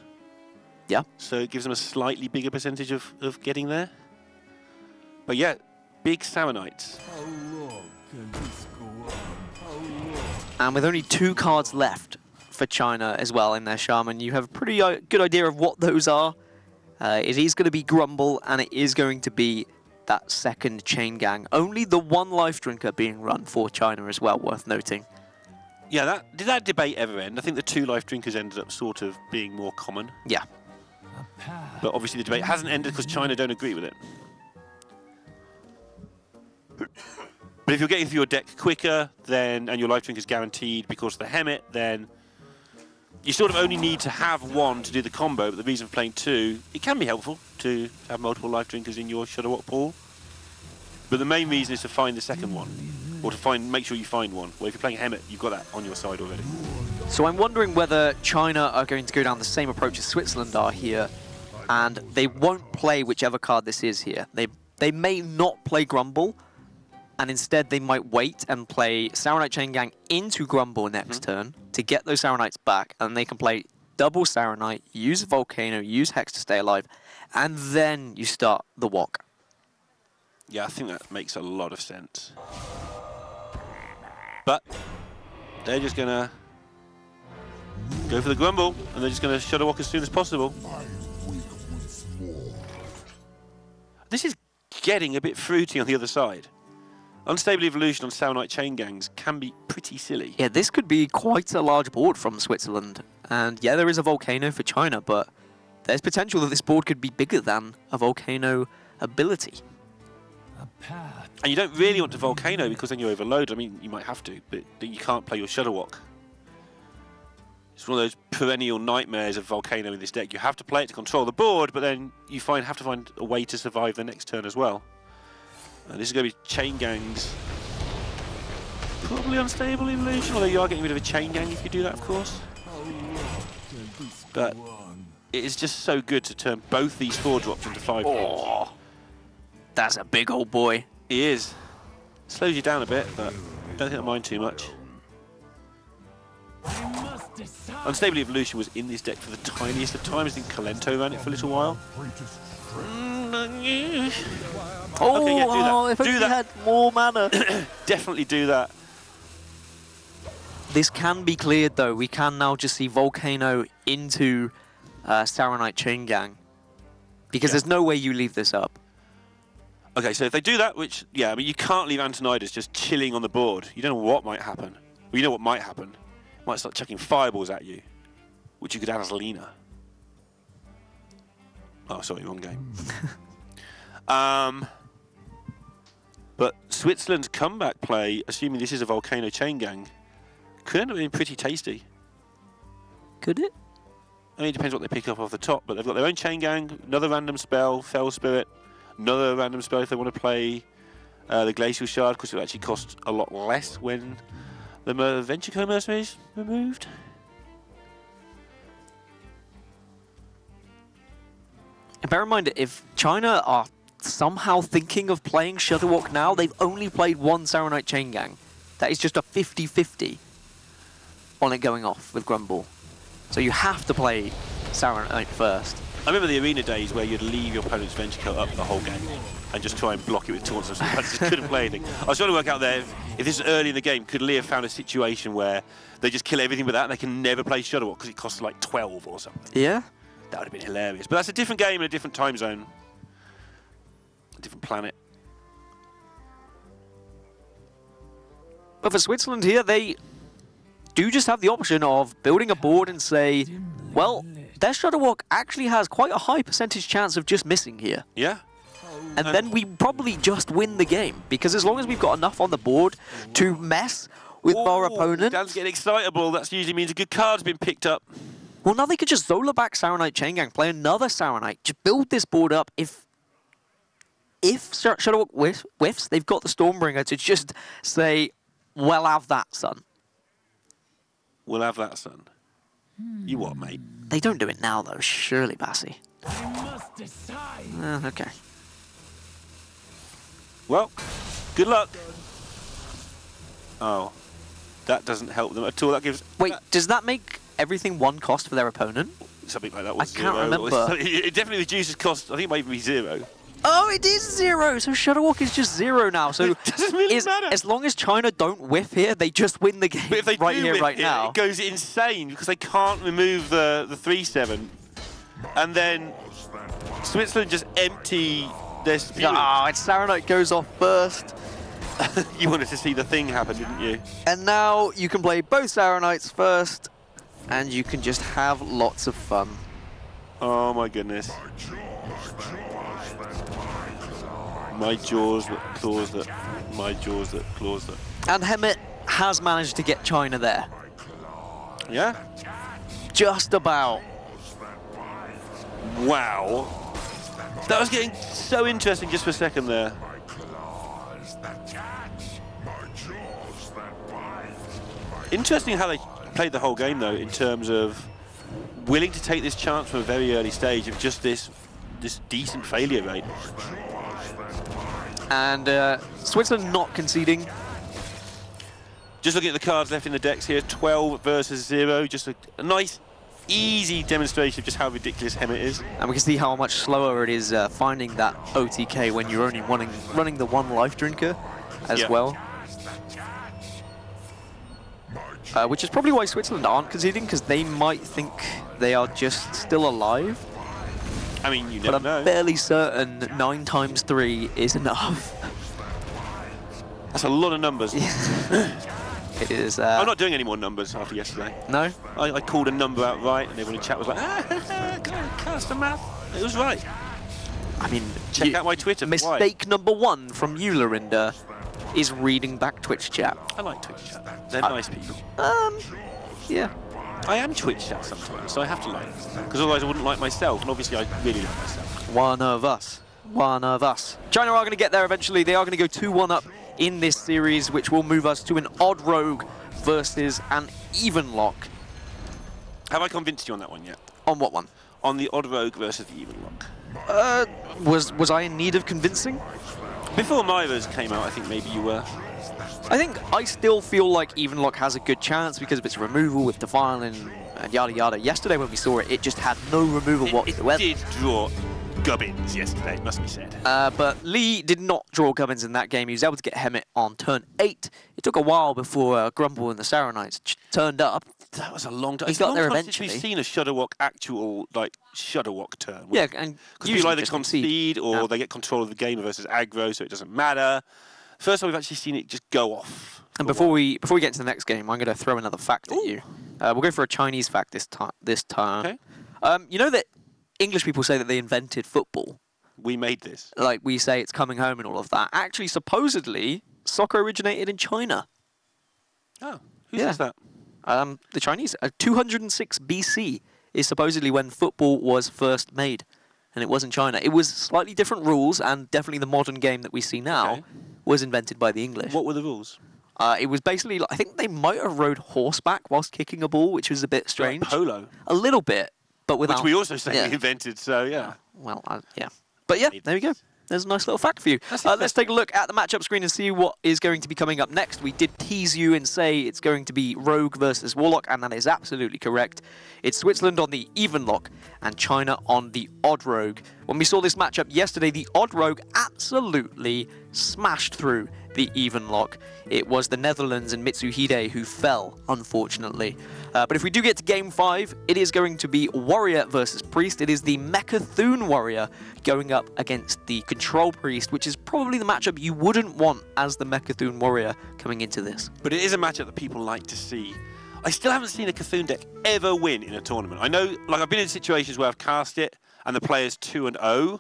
Yeah. So it gives them a slightly bigger percentage of getting there. But yeah, big Saronites. And with only 2 cards left for China as well in their Shaman, you have a pretty good idea of what those are. It is going to be Grumble, and it is going to be that second Chain Gang. Only the 1 life drinker being run for China as well, worth noting. Yeah, did that debate ever end? I think the 2 life drinkers ended up sort of being more common. Yeah. But obviously the debate hasn't ended because China don't agree with it. But if you're getting through your deck quicker, then and your life drink is guaranteed because of the Hemet, then you sort of only need to have 1 to do the combo. But the reason for playing 2, it can be helpful to have multiple life drinkers in your Shudderwock pool. But the main reason is to find the second one, or to make sure you find one. Well, if you're playing Hemet, you've got that on your side already. So I'm wondering whether China are going to go down the same approach as Switzerland are here, and they won't play whichever card this is here. They may not play Grumble, and instead they might wait and play Saronite Chain Gang into Grumble next turn to get those Saronites back, and they can play double Saronite, use Volcano, use Hex to stay alive, and then you start the Wok. Yeah, I think that makes a lot of sense. But they're just going to go for the Grumble, and they're just going to Shudderwock as soon as possible. This is getting a bit fruity on the other side. Unstable evolution on Saronite chain gangs can be pretty silly. Yeah, this could be quite a large board from Switzerland. And yeah, there is a Volcano for China, but there's potential that this board could be bigger than a Volcano ability. And you don't really want to Volcano because then you overload. I mean, you might have to, but you can't play your Shudderwock. It's one of those perennial nightmares of Volcano in this deck. You have to play it to control the board, but then you have to find a way to survive the next turn as well. And this is going to be chain gangs. Probably unstable evolution, although you are getting rid of a chain gang if you do that, of course. But it is just so good to turn both these 4-drops into 5-drops. Oh, that's a big old boy. He is. Slows you down a bit, but don't think I mind too much. Unstable evolution was in this deck for the tiniest of times. I think Kalento ran it for a little while. Oh, okay, yeah, do that. If only he had more mana. Definitely do that. This can be cleared though. We can now just see Volcano into Saronite Chain Gang. Because there's no way you leave this up. Okay, so if they do that, which, yeah, I mean, you can't leave Antonidas just chilling on the board. You don't know what might happen. Well, you know what might happen. Might start chucking fireballs at you, which you could add as Lena. Oh, sorry, wrong game. But Switzerland's comeback play, assuming this is a Volcano chain gang, could end up being pretty tasty. Could it? I mean, it depends what they pick up off the top, but they've got their own chain gang, another random spell, Fell Spirit, another random spell if they want to play the Glacial Shard, because it actually costs a lot less when the Venture Co Mercenaries removed. And bear in mind, if China are somehow thinking of playing Shudderwock now, they've only played one Saronite Chain Gang. That is just a 50-50 on it going off with Grumble. So you have to play Saronite first. I remember the arena days where you'd leave your opponent's Venture Co up the whole game and just try and block it with taunts and stuff. I just couldn't play anything. I was trying to work out there, if this is early in the game, could Lee have found a situation where they just kill everything with that and they can never play Shudderwock because it costs like 12 or something? Yeah. That would have been hilarious. But that's a different game in a different time zone. A different planet. But for Switzerland here, they do just have the option of building a board and say, well, their Shudderwock actually has quite a high percentage chance of just missing here. Yeah. And then we probably just win the game, because as long as we've got enough on the board to mess with our opponent... Dan's getting excitable. That usually means a good card's been picked up. Well, now they could just Zola back Saronite Chain Gang, play another Saronite, just build this board up. If Shudderwock whiffs, they've got the Stormbringer to just say, well, have that, son. We'll have that, son. You what, mate? They don't do it now, though, surely, Bassi. Okay. Well, good luck. Oh, that doesn't help them at all. That gives... Wait, does that make everything one cost for their opponent? Something like that. I can't remember. It definitely reduces cost. I think it might even be 0. Oh, it is 0. So Shudderwock is just 0 now. So it doesn't really matter. As long as China don't whiff here, they just win the game. But if they right do here, whiff right now. It goes insane because they can't remove the 3/7, and then Switzerland just empty their spewing. Oh, it's Saronite goes off first. You wanted to see the thing happen, didn't you? And now you can play both Saronites first, and you can just have lots of fun. Oh my goodness. My jaws that claws that. My jaws that claws that. And Hemet has managed to get China there. Yeah? Just about. Wow. That was getting so interesting just for a second there. Interesting how they played the whole game, though, in terms of willing to take this chance from a very early stage of just this decent failure rate. And Switzerland not conceding. Just looking at the cards left in the decks here, 12 versus 0. Just a nice, easy demonstration of just how ridiculous Hemet is. And we can see how much slower it is finding that OTK when you're only running the one life drinker as well. which is probably why Switzerland aren't conceding, because they might think they are just still alive. I mean, you never But I'm know. fairly certain 9 times 3 is enough. That's a lot of numbers. It is. I'm not doing any more numbers after yesterday. No? I called a number out right, and everyone in chat was like, cast the math. It was right. I mean, Check out my Twitter. Mistake number 1 from you, Lorinda, is reading back Twitch chat. I like Twitch chat. They're nice people. Yeah. I am Twitch chat sometimes, so I have to like them. Because otherwise I wouldn't like myself, and obviously I really like myself. One of us. One of us. China are going to get there eventually. They are going to go 2-1 up in this series, which will move us to an odd rogue versus an even lock. Have I convinced you on that one yet? On what one? On the odd rogue versus the even lock. Was I in need of convincing? Before Myra's came out, I think maybe you were. I think I still feel like Evenlock has a good chance because of its removal with Defile and yada yada. Yesterday when we saw it, it just had no removal whatsoever. It did draw gubbins yesterday, it must be said. But Lee did not draw gubbins in that game. He was able to get Hemet on turn 8. It took a while before Grumble and the Saronites turned up. That was a long time. He got there eventually. We've seen a Shudderwock actual, like, Shudderwock turn. Yeah, and because people either concede or they get control of the game versus aggro, so it doesn't matter. First time we've actually seen it just go off. And before we get into the next game, I'm going to throw another fact at you. We'll go for a Chinese fact this time. Okay. You know that English people say that they invented football. We made this. Like we say it's coming home and all of that. Actually, supposedly, soccer originated in China. Oh, who says that? The Chinese. 206 BC is supposedly when football was first made. And it was in China. It was slightly different rules, and definitely the modern game that we see now was invented by the English. What were the rules? It was basically, I think they might have rode horseback whilst kicking a ball, which was a bit strange. Like polo? A little bit, but without... Which we also say we invented, so yeah. Well, yeah. But yeah, there we go. There's a nice little fact for you. Let's take a look at the matchup screen and see what is going to be coming up next. We did tease you and say it's going to be Rogue versus Warlock, and that is absolutely correct. It's Switzerland on the even lock and China on the odd rogue. When we saw this matchup yesterday, the odd rogue absolutely smashed through the even lock. It was the Netherlands and Mitsuhide who fell, unfortunately. But if we do get to Game 5, it is going to be Warrior versus Priest. It is the Mechathune Warrior going up against the Control Priest, which is probably the matchup you wouldn't want as the Mechathune Warrior coming into this. But it is a matchup that people like to see. I still haven't seen a Cthulhu deck ever win in a tournament. I know, like, I've been in situations where I've cast it and the player's 2-0,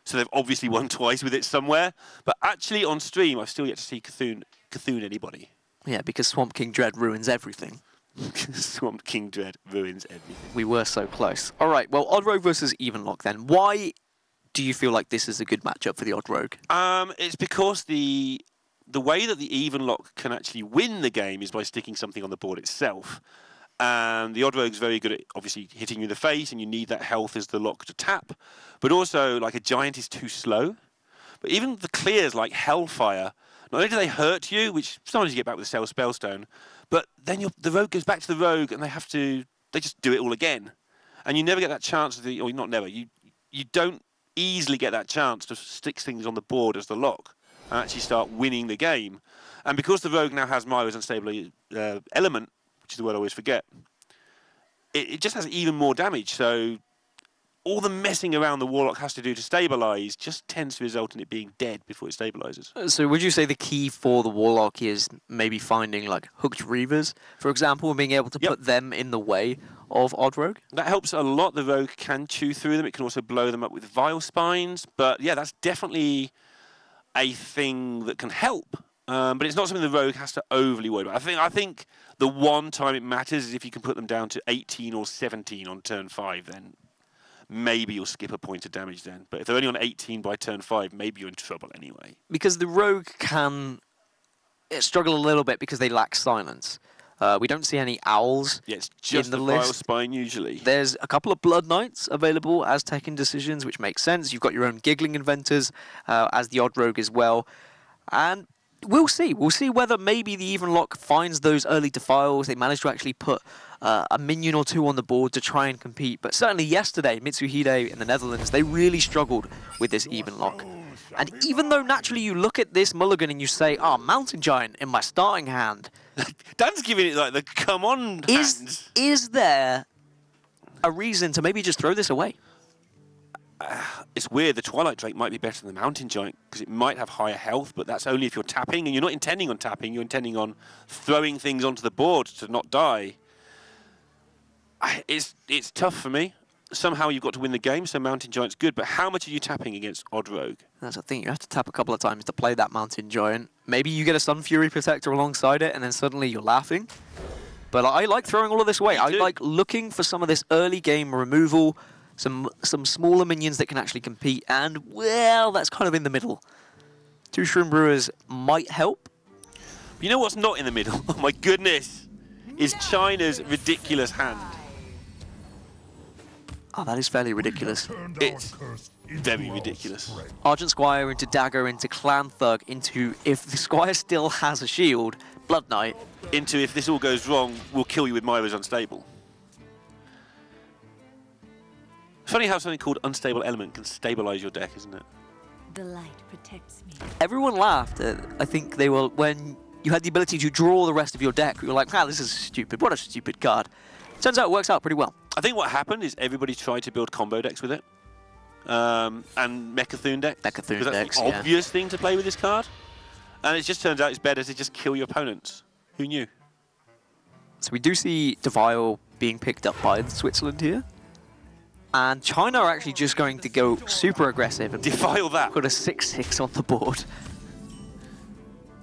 so they've obviously won twice with it somewhere. But actually on stream, I've still yet to see Cthulhu anybody. Yeah, because Swamp King Dread ruins everything. Swamp King Dread ruins everything. We were so close. All right, well, Odd Rogue versus Even Lock then. Why do you feel like this is a good matchup for the Odd Rogue? It's because the way that the Even Lock can actually win the game is by sticking something on the board itself. And the Odd Rogue's very good at obviously hitting you in the face, and you need that health as the lock to tap. But also, like, a Giant is too slow. But even the clears like Hellfire, not only do they hurt you, which sometimes you get back with a Spellstone, but then the Rogue goes back to the Rogue and they just do it all again. And you never get that chance, or not never, you don't easily get that chance to stick things on the board as the lock and actually start winning the game. And because the Rogue now has Myra's unstable element, which is the word I always forget, it just has even more damage. So all the messing around the Warlock has to do to stabilize just tends to result in it being dead before it stabilizes. So would you say the key for the Warlock is maybe finding like hooked Reavers, for example, and being able to put them in the way of Odd Rogue? That helps a lot. The Rogue can chew through them. It can also blow them up with Vile Spines. But yeah, that's definitely a thing that can help. But it's not something the Rogue has to overly worry about. I think the one time it matters is if you can put them down to 18 or 17 on turn 5, then maybe you'll skip a point of damage then. But if they're only on 18 by turn 5, maybe you're in trouble anyway. Because the Rogue can struggle a little bit because they lack silence. We don't see any owls it's just in the Vile list. Spine usually. There's a couple of Blood Knights available as tech-in decisions, which makes sense. You've got your own Giggling Inventors as the Odd Rogue as well. And we'll see. We'll see whether maybe the Even Lock finds those early Defiles. They manage to actually put a minion or two on the board to try and compete. But certainly yesterday, Mitsuhide in the Netherlands, they really struggled with this Even Lock. And even though naturally you look at this mulligan and you say, Mountain Giant in my starting hand. Dan's giving it like the come on hands. Is there a reason to maybe just throw this away? It's weird. The Twilight Drake might be better than the Mountain Giant because it might have higher health, but that's only if you're tapping, and you're not intending on tapping. You're intending on throwing things onto the board to not die. It's tough for me. Somehow you've got to win the game, so Mountain Giant's good, but how much are you tapping against Odd Rogue? That's the thing. You have to tap a couple of times to play that Mountain Giant. Maybe you get a Sun Fury Protector alongside it, and then suddenly you're laughing. But I like throwing all of this away. I like looking for some of this early game removal, some smaller minions that can actually compete, and, well, that's kind of in the middle. 2 Shroom Brewers might help. You know what's not in the middle? Oh my goodness! Is China's ridiculous hand. Oh, that is fairly ridiculous. It's very ridiculous. Argent Squire into Dagger, into Clan Thug, into, if the Squire still has a shield, Blood Knight. Into, if this all goes wrong, we'll kill you with Myra's Unstable. It's funny how something called Unstable Element can stabilize your deck, isn't it? The light protects me. Everyone laughed at, I think they were, when you had the ability to draw the rest of your deck, you were like, this is stupid. What a stupid card. Turns out it works out pretty well. I think what happened is everybody tried to build combo decks with it. And Mechathune decks. Mechathune decks, the obvious thing to play with this card. And it just turns out it's better to just kill your opponents. Who knew? So we do see Defile being picked up by Switzerland here. And China are actually just going to go super aggressive and Defile that. Put a 6/6 on the board.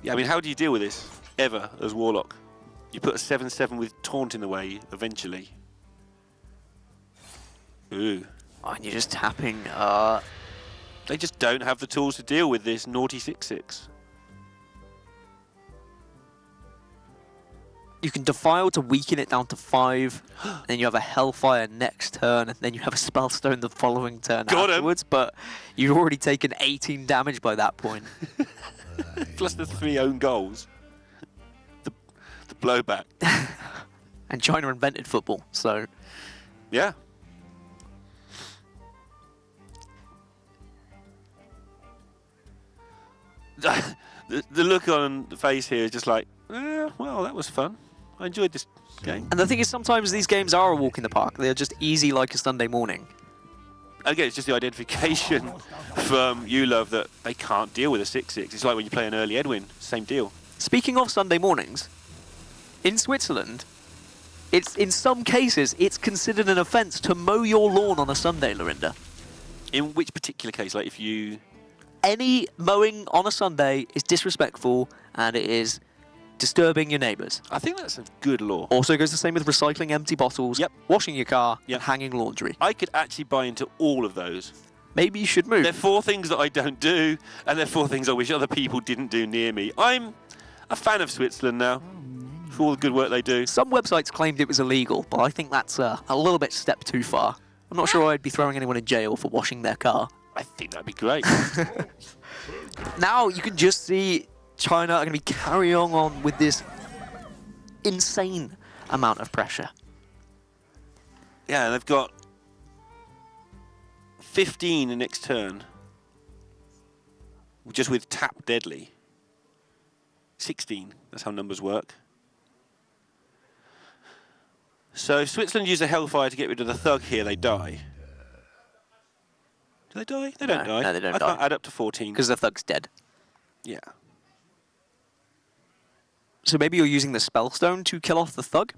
Yeah, I mean, how do you deal with this, ever, as Warlock? You put a 7/7 with Taunt in the way, eventually. Ooh. Oh, and you're just tapping. They just don't have the tools to deal with this naughty 6/6. You can Defile to weaken it down to 5, then you have a Hellfire next turn, and then you have a Spellstone the following turn afterwards, but you've already taken 18 damage by that point. Plus the 3 own goals. The blowback. And China invented football, so... Yeah. The look on the face here is just like, well, that was fun. I enjoyed this game. And the thing is, sometimes these games are a walk in the park. They're just easy like a Sunday morning. Again, it's just the identification from you, Love, that they can't deal with a 6/6. It's like when you play an early Edwin, same deal. Speaking of Sunday mornings, in Switzerland, in some cases, it's considered an offence to mow your lawn on a Sunday, Lorinda. In which particular case? Like if you... Any mowing on a Sunday is disrespectful, and it is disturbing your neighbours. I think that's a good law. Also goes the same with recycling empty bottles, washing your car, and hanging laundry. I could actually buy into all of those. Maybe you should move. They're 4 things that I don't do, and they're 4 things I wish other people didn't do near me. I'm a fan of Switzerland now, for all the good work they do. Some websites claimed it was illegal, but I think that's a little bit step too far. I'm not sure I'd be throwing anyone in jail for washing their car. I think that'd be great. Now you can just see China are going to be carrying on with this insane amount of pressure. Yeah, they've got 15 the next turn, just with tap deadly. 16, that's how numbers work. So if Switzerland use a Hellfire to get rid of the Thug here, they die. Do they die? They don't die. No, they don't die. I can't add up to 14. Because the Thug's dead. Yeah. So maybe you're using the Spellstone to kill off the Thug?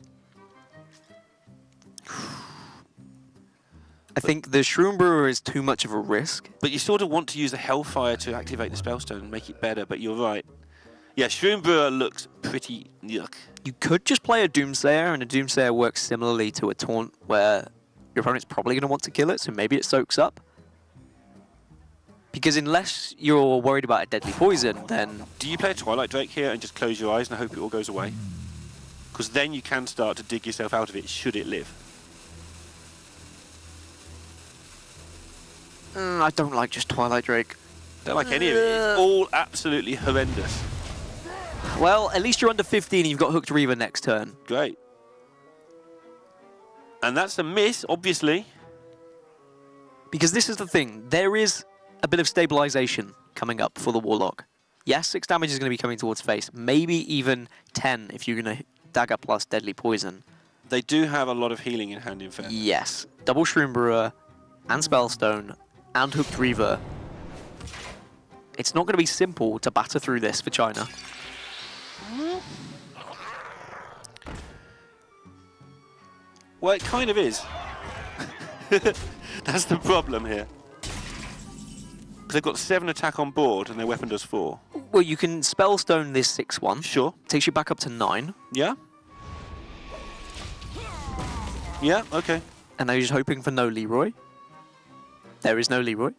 I think the Shroom Brewer is too much of a risk. But you sort of want to use the Hellfire to activate the Spellstone and make it better, but you're right. Yeah, Shroom Brewer looks pretty yuck. You could just play a Doomsayer, and a Doomsayer works similarly to a Taunt, where your opponent's probably going to want to kill it, so maybe it soaks up. Because unless you're worried about a deadly poison, then... Do you play a Twilight Drake here and just close your eyes and hope it all goes away? Because then you can start to dig yourself out of it, should it live. I don't like just Twilight Drake. Don't like any of it. It's all absolutely horrendous. Well, at least you're under 15 and you've got Hooked Reaver next turn. Great. And that's a miss, obviously. Because this is the thing. There is a bit of stabilization coming up for the Warlock. Yes, 6 damage is going to be coming towards face. Maybe even 10 if you're going to Dagger plus Deadly Poison. They do have a lot of healing in hand, in fact. Yes. Double Shroom Brewer, and Spellstone, and Hooked Reaver. It's not going to be simple to batter through this for China. Well, it kind of is. That's the problem here. Because they've got 7 attack on board and their weapon does 4. Well, you can Spellstone this 6-1. Sure. Takes you back up to 9. Yeah? Yeah, okay. And now you're just hoping for no Leroy. There is no Leroy.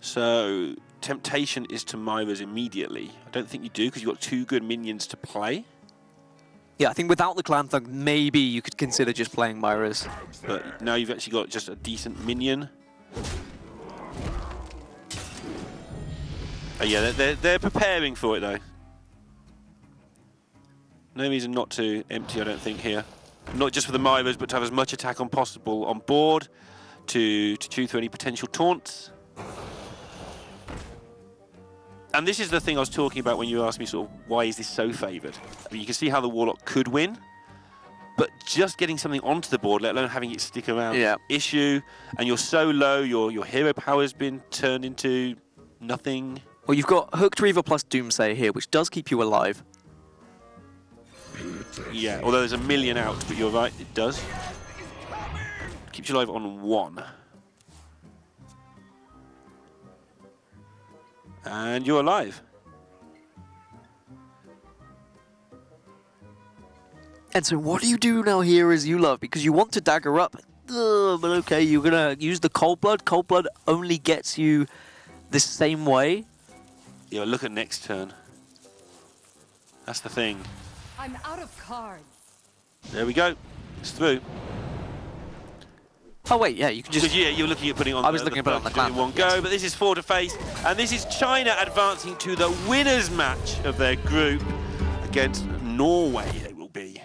So, temptation is to Myra's immediately. I don't think you do, because you've got 2 good minions to play. Yeah, I think without the Clan Thug, maybe you could consider just playing Myra's. But now you've actually got just a decent minion. Oh, yeah, they're preparing for it, though. No reason not to empty, I don't think, here. Not just for the Myras, but to have as much attack on possible on board, to chew through any potential taunts. And this is the thing I was talking about when you asked me sort of, why is this so favoured? I mean, you can see how the Warlock could win, but just getting something onto the board, let alone having it stick around, issue, and you're so low, your hero power's been turned into nothing. Well, you've got Hooked Reaver plus Doomsay here, which does keep you alive. Yeah, although there's a million out, but you're right, it does. Keeps you alive on 1. And you're alive. And so what do you do now here as you love? Because you want to dagger up. But okay, you're going to use the Cold Blood. Cold Blood only gets you the same way. Yeah, look at next turn. That's the thing. I'm out of cards. There we go. It's through. Oh wait, yeah, you can just... Yeah, you're looking at putting on. I was looking at putting on the Clan in one go, but this is 4 to face, and this is China advancing to the winners' match of their group against Norway. They will be.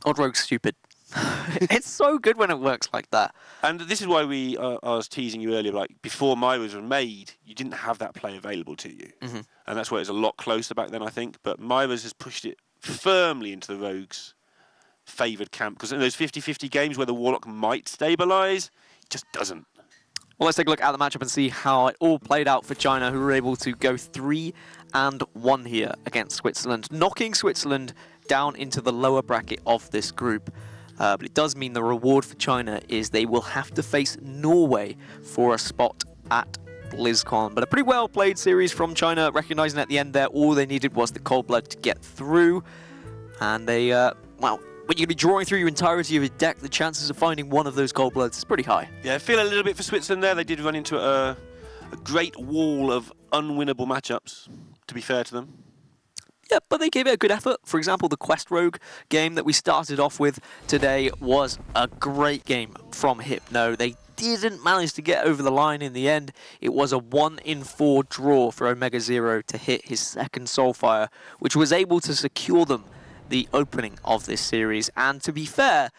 Odd Rogue's stupid. It's so good when it works like that. And this is why I was teasing you earlier, like before Myra's were made, you didn't have that play available to you, and that's why it was a lot closer back then, I think. But Myra's has pushed it firmly into the Rogues' favoured camp, because in those 50-50 games where the Warlock might stabilise, it just doesn't. Well, let's take a look at the matchup and see how it all played out for China, who were able to go 3-1 here against Switzerland, knocking Switzerland down into the lower bracket of this group. But it does mean the reward for China is they will have to face Norway for a spot at Blizzcon. But a pretty well played series from China, recognising at the end there all they needed was the Cold Blood to get through. And they, well, when you're going to be drawing through your entirety of your deck, the chances of finding one of those Cold Bloods is pretty high. Yeah, I feel a little bit for Switzerland there. They did run into a great wall of unwinnable matchups, to be fair to them. Yeah, but they gave it a good effort. For example, the Quest Rogue game that we started off with today was a great game from Hypno. They didn't manage to get over the line in the end. It was a 1-in-4 draw for Omega Zero to hit his second Soulfire, which was able to secure them the opening of this series. And to be fair,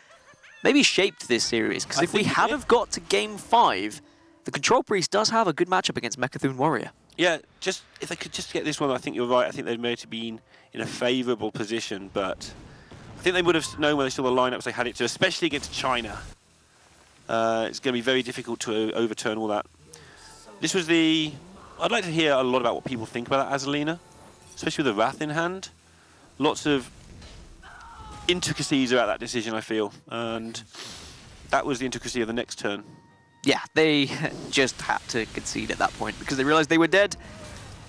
maybe shaped this series, because if we had have got to Game 5, the Control Priest does have a good matchup against Mechathune Warrior. Yeah, just if they could just get this one, I think you're right. I think they may have been in a favourable position, but I think they would have known when they saw the lineups they had it to, especially against China. It's going to be very difficult to overturn all that. This was the... I'd like to hear a lot about what people think about that Azalina, especially with the Wrath in hand. Lots of intricacies about that decision, I feel, and that was the intricacy of the next turn. Yeah, they just had to concede at that point because they realised they were dead.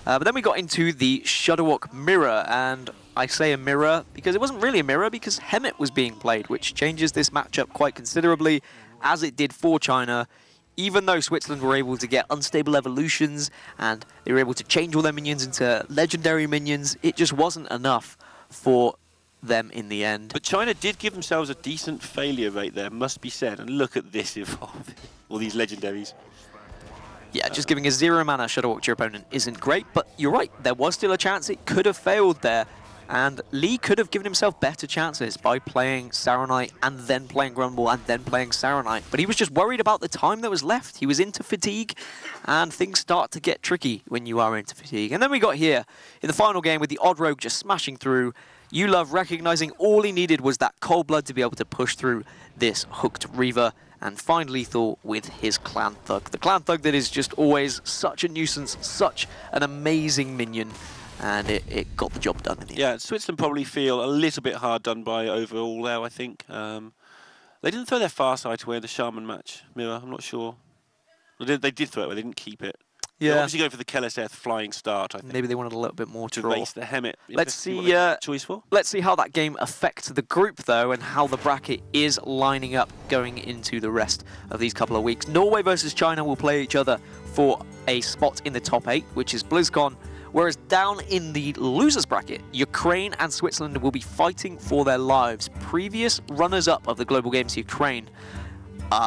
But then we got into the Shudderwock mirror, and I say a mirror because it wasn't really a mirror because Hemet was being played, which changes this matchup quite considerably, as it did for China. Even though Switzerland were able to get unstable evolutions and they were able to change all their minions into legendary minions, it just wasn't enough for them in the end. But China did give themselves a decent failure rate there, must be said, and look at this evolve. All these legendaries. Yeah, just giving a 0 mana Shudderwock to your opponent isn't great, but you're right, there was still a chance it could have failed there, and Lee could have given himself better chances by playing Saronite and then playing Grumble and then playing Saronite, but he was just worried about the time that was left. He was into fatigue, and things start to get tricky when you are into fatigue. And then we got here in the final game with the Odd Rogue just smashing through, You Love recognizing all he needed was that cold blood to be able to push through this hooked Reaver and find lethal with his Clan Thug. The Clan Thug that is just always such a nuisance, such an amazing minion, and it got the job done in the end. Yeah, Switzerland probably feel a little bit hard done by overall there, I think. They didn't throw their Farsight away in the Shaman match, Myra, I'm not sure. They did throw it away, they didn't keep it. Yeah. They're obviously going for the Keleseth flying start, I think. Maybe they wanted a little bit more to draw. race the Hemet. Let's see. Choice for. Let's see how that game affects the group, though, and how the bracket is lining up going into the rest of these couple of weeks. Norway versus China will play each other for a spot in the top 8, which is Blizzcon. Whereas down in the losers bracket, Ukraine and Switzerland will be fighting for their lives. Previous runners-up of the Global Games, Ukraine.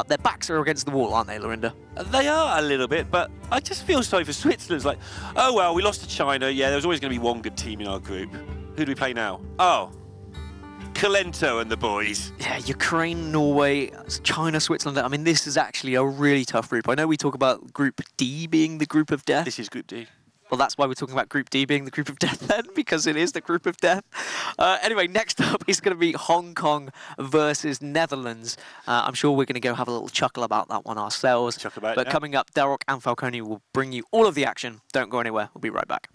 Their backs are against the wall, aren't they, Lorinda? They are a little bit, but I just feel sorry for Switzerland. It's like, oh, well, we lost to China. Yeah, there was always going to be one good team in our group. Who do we play now? Oh, Kalento and the boys. Yeah, Ukraine, Norway, China, Switzerland. I mean, this is actually a really tough group. I know we talk about Group D being the group of death. This is Group D. Well, that's why we're talking about Group D being the group of death then, because it is the group of death. Anyway, next up is going to be Hong Kong versus Netherlands. I'm sure we're going to go have a little chuckle about that one ourselves. Chuckle about it, but yeah. Coming up, Delrock and Falcone will bring you all of the action. Don't go anywhere. We'll be right back.